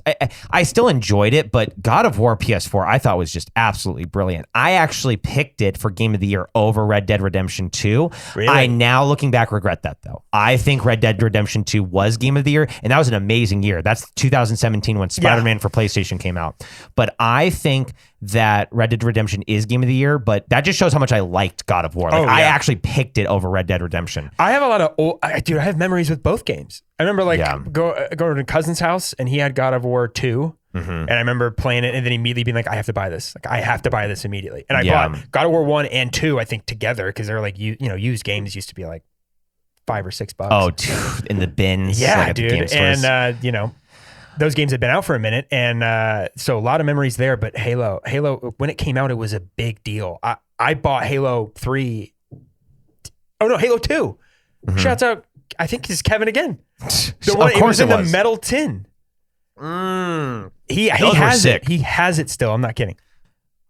B: I still enjoyed it, but God of War PS4 I thought was just absolutely brilliant. I actually picked it for Game of the Year over Red Dead Redemption 2. Really? I now, looking back, regret that though. I think Red Dead Redemption 2 was Game of the Year, and that was an amazing year. That's 2017 when Spider-Man for PlayStation came out. But I think that Red Dead Redemption is Game of the Year, but that just shows how much I liked God of War. Like, I actually picked it over Red Dead Redemption.
C: I have a lot of I have memories with both games. I remember going to a cousin's house and he had God of War 2. Mm-hmm. And I remember playing it and then immediately being like, I have to buy this. Like, I have to buy this immediately. And I bought God of War 1 and 2, I think, together, because they're like, used games used to be like $5 or $6.
B: Oh, dude, in the bins.
C: Yeah, like dude. And those games had been out for a minute, and so a lot of memories there. But Halo, when it came out, it was a big deal. I bought Halo 3. Oh no, Halo 2. Shouts out, I think it's Kevin again. The one,
B: Of course
C: it was
B: it
C: in
B: was.
C: the metal tin. He
B: Those were
C: has
B: sick.
C: it. He has it still. I'm not kidding.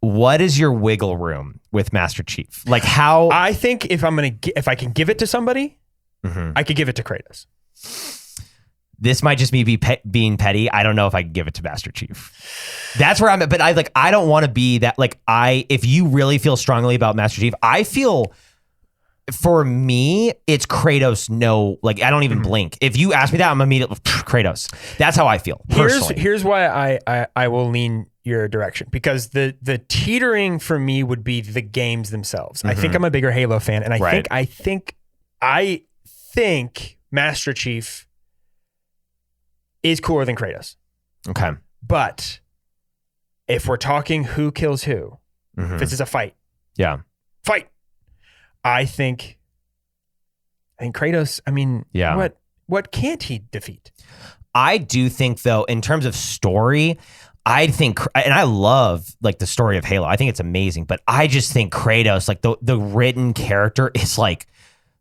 B: What is your wiggle room with Master Chief? Like how?
C: I think if I can give it to somebody, I could give it to Kratos.
B: This might just me being petty. I don't know if I can give it to Master Chief. That's where I'm at. But I don't want to be that. Like if you really feel strongly about Master Chief, I feel for me, it's Kratos. No, like I don't even blink. If you ask me that, I'm immediately Kratos. That's how I feel personally.
C: Here's why I will lean your direction, because the teetering for me would be the games themselves. I think I'm a bigger Halo fan, and I think Master Chief is cooler than Kratos.
B: Okay.
C: But if we're talking who kills who, if this is a fight, I think Kratos. I mean, what can't he defeat?
B: I do think though, in terms of story, I think, and I love like the story of Halo. I think it's amazing, but I just think Kratos, like the written character, is like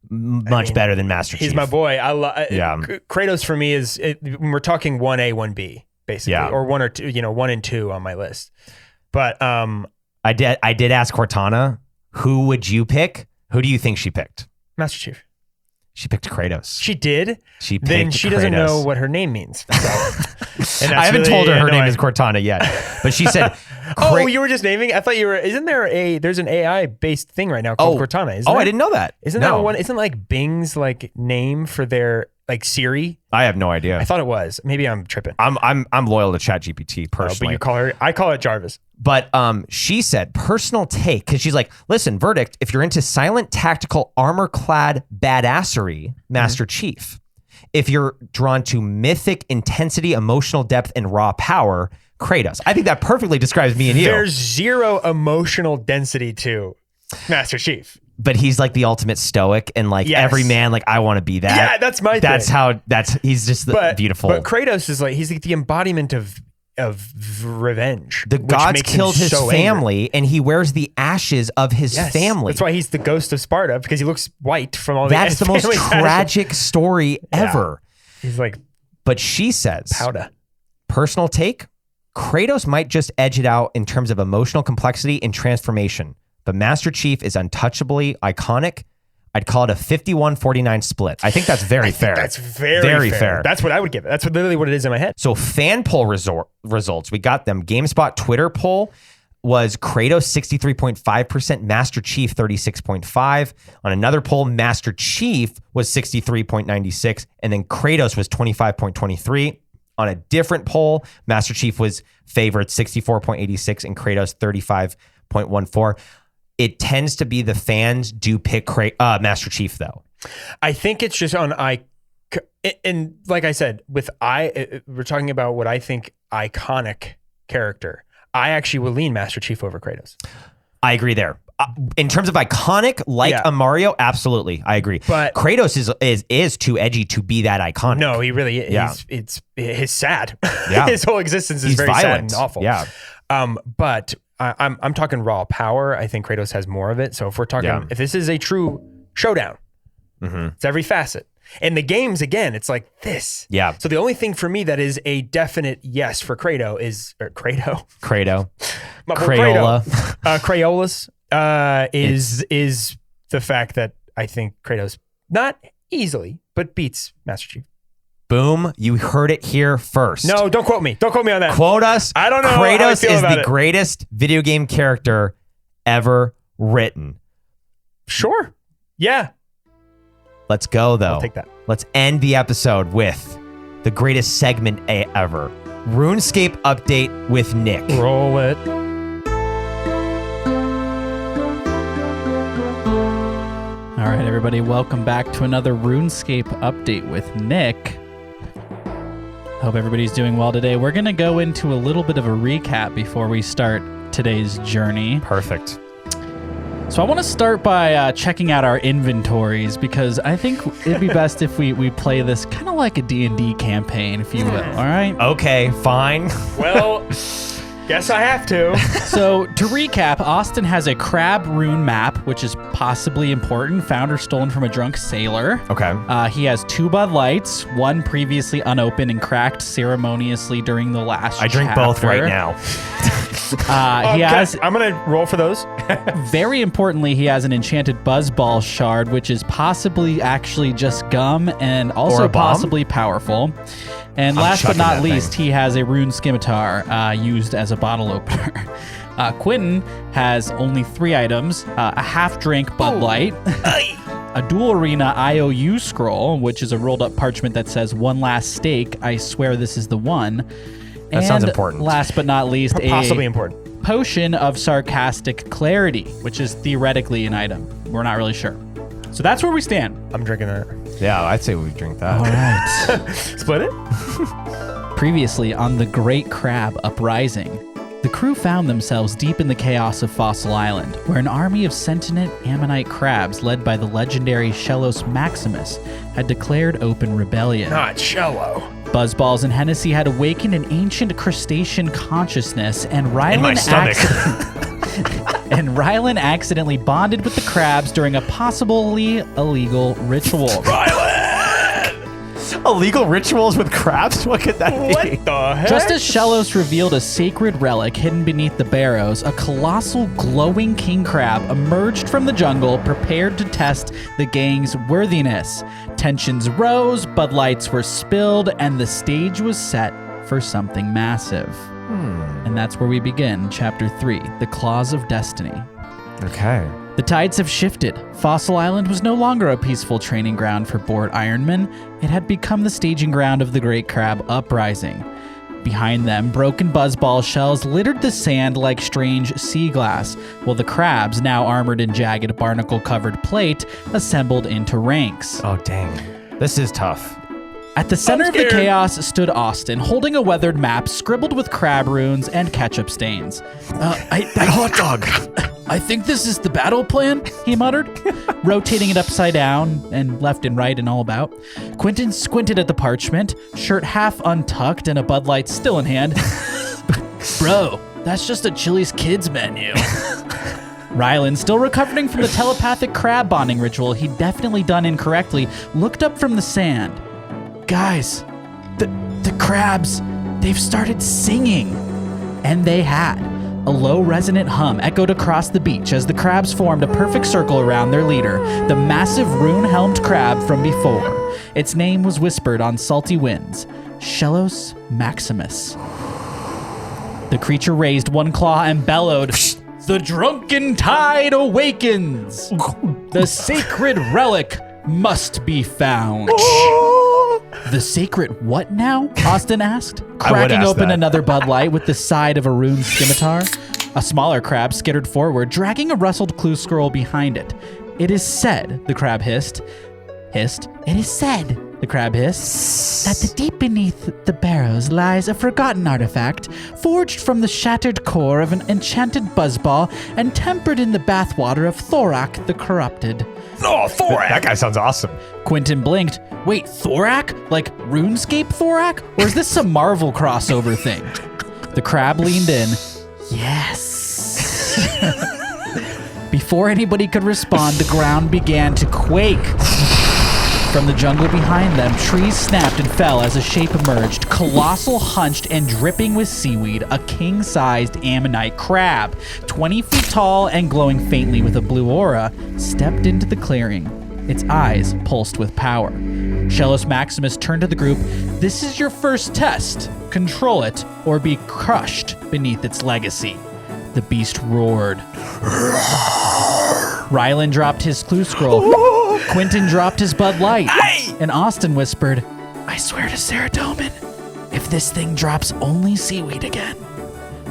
B: much better than Master Chief.
C: He's my boy. Kratos for me is when we're talking 1A, 1B, basically, or 1 or 2, 1 and 2 on my list. But
B: I did ask Cortana, who would you pick? Who do you think she picked?
C: Master Chief.
B: She picked Kratos.
C: She did?
B: She picked
C: Then she doesn't
B: Kratos.
C: know what her name means. So.
B: I haven't told her name is Cortana yet, but she said.
C: Oh, you were just naming? I thought you were. Isn't there there's an AI based thing right now called Cortana? Isn't
B: I didn't know that.
C: Isn't that one? Isn't like Bing's like name for their like Siri?
B: I have no idea.
C: I thought it was. Maybe I'm tripping.
B: I'm loyal to ChatGPT personally.
C: But I call it Jarvis.
B: But she said personal take, because she's like, listen, verdict, if you're into silent tactical armor clad badassery, Master Chief. If you're drawn to mythic intensity, emotional depth, and raw power, Kratos. I think that perfectly describes me and you.
C: There's zero emotional density to Master Chief.
B: But he's like the ultimate stoic, and like every man, like I want to be that.
C: Yeah, that's my thing.
B: He's just beautiful.
C: But Kratos is like, he's like the embodiment of revenge.
B: The gods killed his family, and he wears the ashes of his family.
C: That's why he's the ghost of Sparta, because he looks white from all
B: That's the most tragic story ever.
C: He's like,
B: but she says,
C: powder.
B: Personal take, Kratos might just edge it out in terms of emotional complexity and transformation, but Master Chief is untouchably iconic. I'd call it a 51-49 split. I think that's very fair.
C: That's very fair. That's what I would give it. That's literally what it is in my head.
B: So fan poll results, we got them. GameSpot Twitter poll was Kratos 63.5%, Master Chief 36.5%. On another poll, Master Chief was 63.96%, and then Kratos was 25.23%. On a different poll, Master Chief was favored 64.86% and Kratos 35.14%. It tends to be the fans do pick Master Chief though.
C: I think it's just on and like I said, we're talking about what I think iconic character. I actually will lean Master Chief over Kratos.
B: I agree there. In terms of iconic, a Mario, absolutely, I agree. But Kratos is too edgy to be that iconic.
C: No, he really is.
B: Yeah.
C: It's sad.
B: Yeah.
C: His whole existence is very
B: violent.
C: sad and awful.
B: Yeah.
C: But I'm talking raw power. I think Kratos has more of it. So if we're talking, if this is a true showdown, it's every facet. And the games, again, it's like this.
B: Yeah.
C: So the only thing for me that is a definite yes for Kratos is Kratos. Crayolas is the fact that I think Kratos not easily but beats Master Chief.
B: Boom, you heard it here first.
C: No, don't quote me. Don't quote me on that.
B: Quote us.
C: I don't know.
B: Kratos is the greatest video game character ever written.
C: Sure. Yeah.
B: Let's go, though.
C: I'll take that.
B: Let's end the episode with the greatest segment ever. RuneScape update with Nick.
C: Roll it.
D: All right, everybody. Welcome back to another RuneScape update with Nick. Hope everybody's doing well today. We're going to go into a little bit of a recap before we start today's journey.
B: Perfect.
D: So I want to start by checking out our inventories because I think it'd be best if we play this kind of like a D&D campaign, if you will. All right.
B: Okay, fine.
C: Well, guess I have to.
D: So to recap, Austin has a crab rune map, which is possibly important, found or stolen from a drunk sailor.
B: Okay.
D: He has 2 Bud Lights, one previously unopened and cracked ceremoniously during the last
B: I drink both right now.
D: He has,
C: I'm going to roll for those.
D: very importantly, he has an enchanted buzzball shard, which is possibly actually just gum and
B: Or
D: also
B: a bomb?
D: possibly powerful. And last but
B: chucking
D: not
B: that
D: least,
B: thing.
D: he has a rune scimitar used as a bottle opener. Quentin has only 3 items, a half-drink Bud Light, a dual arena IOU scroll, which is a rolled up parchment that says "One last stake. I swear this is the one."
B: That sounds
D: And
B: important.
D: Last but not least,
C: Possibly
D: a
C: important.
D: potion of sarcastic clarity, which is theoretically an item. We're not really sure. So that's where we stand.
C: I'm drinking that.
B: Yeah, I'd say we drink that.
D: All right.
C: Split it?
D: Previously on the Great Crab Uprising, the crew found themselves deep in the chaos of Fossil Island, where an army of sentient ammonite crabs led by the legendary Shellos Maximus had declared open rebellion.
C: Not cello.
D: Buzzballs and Hennessy had awakened an ancient crustacean consciousness, and
B: In my stomach.
D: Rylan accidentally bonded with the crabs during a possibly illegal ritual.
B: Illegal rituals with crabs? What could that be?
C: What the heck?
D: Just as Shellos revealed a sacred relic hidden beneath the barrows, a colossal glowing king crab emerged from the jungle, prepared to test the gang's worthiness. Tensions rose, Bud Lights were spilled, and the stage was set for something massive. And that's where we begin, Chapter 3, The Claws of Destiny.
B: Okay.
D: The tides have shifted. Fossil Island was no longer a peaceful training ground for bored Ironmen. It had become the staging ground of the Great Crab Uprising. Behind them, broken buzzball shells littered the sand like strange sea glass, while the crabs, now armored in jagged barnacle-covered plate, assembled into ranks.
B: Oh, dang. This is tough.
D: At the center
C: I'm
D: of the
C: scared.
D: chaos stood Austin, holding a weathered map scribbled with crab runes and ketchup stains.
B: That hot dog.
D: I think this is the battle plan, he muttered, rotating it upside down and left and right and all about. Quentin squinted at the parchment, shirt half untucked and a Bud Light still in hand. Bro, that's just a Chili's kids menu. Rylan, still recovering from the telepathic crab bonding ritual he'd definitely done incorrectly, looked up from the sand. Guys, the crabs, they've started singing. And they had. A low resonant hum echoed across the beach as the crabs formed a perfect circle around their leader, the massive rune-helmed crab from before. Its name was whispered on salty winds, Shellos Maximus. The creature raised one claw and bellowed, "The drunken tide awakens! The sacred relic must be found." The sacred what now? Austin asked, cracking
B: ask
D: open
B: that.
D: another Bud Light with the side of a rune scimitar. A smaller crab skittered forward, dragging a rustled clue scroll behind it. "It is said," the crab hissed. Hissed. "It is said," the crab hissed, "that deep beneath the barrows lies a forgotten artifact, forged from the shattered core of an enchanted buzzball and tempered in the bathwater of Thorak the Corrupted."
B: Oh, Thorak. That guy sounds awesome.
D: Quentin blinked. "Wait, Thorak? Like RuneScape Thorak? Or is this some Marvel crossover thing?" The crab leaned in. "Yes." Before anybody could respond, the ground began to quake. From the jungle behind them, trees snapped and fell as a shape emerged, colossal, hunched, and dripping with seaweed, a king-sized ammonite crab, 20 feet tall and glowing faintly with a blue aura, stepped into the clearing. Its eyes pulsed with power. Shellos Maximus turned to the group. "This is your first test. Control it, or be crushed beneath its legacy." The beast roared. Rylan dropped his clue scroll. Quentin dropped his Bud Light. And Austin whispered, "I swear to Saradomin, if this thing drops only seaweed again."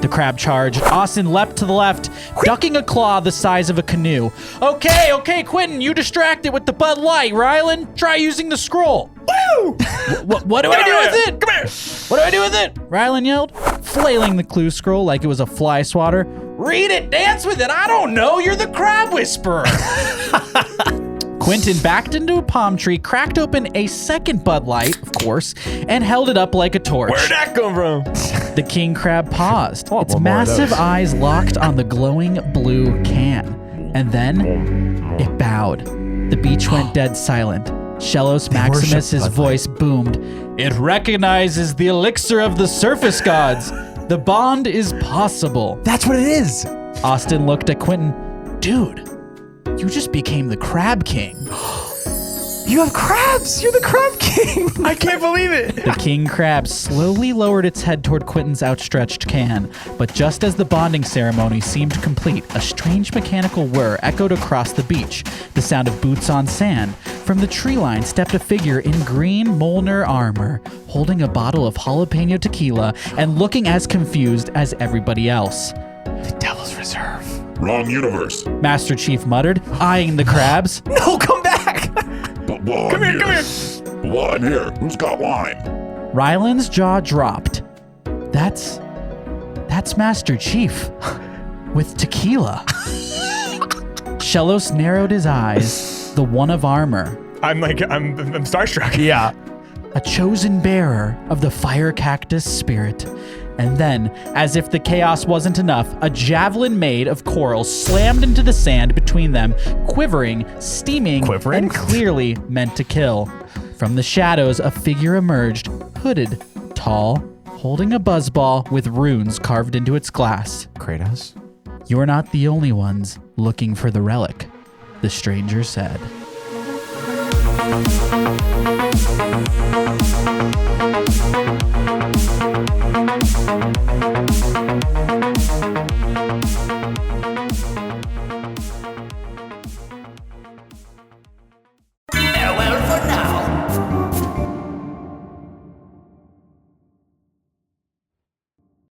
D: The crab charged. Austin leapt to the left, ducking a claw the size of a canoe. Okay, Quentin, you distract it with the Bud Light. Rylan, try using the scroll." Woo! What do I do with it? Come here. What do I do with it? Rylan yelled, flailing the clue scroll like it was a fly swatter. Read it, dance with it. I don't know. You're the crab whisperer. Quentin backed into a palm tree, cracked open a second Bud Light, of course, and held it up like a torch.
C: Where'd that come from?
D: The king crab paused, its
B: one more of
D: massive
B: those.
D: eyes locked on the glowing blue can. And then it bowed. The beach went dead silent. Shellos Maximus's
B: Bud Light.
D: voice boomed. It recognizes the elixir of the surface gods. The bond is possible.
B: That's what it is.
D: Austin looked at Quentin. Dude, you just became the Crab King.
B: You have crabs. You're the crab king.
C: I can't believe it.
D: The king crab slowly lowered its head toward Quentin's outstretched can, but just as the bonding ceremony seemed complete, a strange mechanical whir echoed across the beach, the sound of boots on sand. From the tree line stepped a figure in green Molnar armor, holding a bottle of jalapeno tequila and looking as confused as everybody else.
B: The Devil's Reserve.
E: Wrong universe.
D: Master Chief muttered, eyeing the crabs.
B: No, come back.
E: But while I'm here. But while I'm here, who's got wine?
D: Ryland's jaw dropped. That's Master Chief with tequila. Shellos narrowed his eyes, the one of armor,
C: I'm starstruck.
B: Yeah.
D: a chosen bearer of the fire cactus spirit. And then, as if the chaos wasn't enough, a javelin made of coral slammed into the sand between them, quivering, steaming, and clearly meant to kill. From the shadows, a figure emerged, hooded, tall, holding a buzzball with runes carved into its glass.
B: Kratos.
D: You're not the only ones looking for the relic, the stranger said.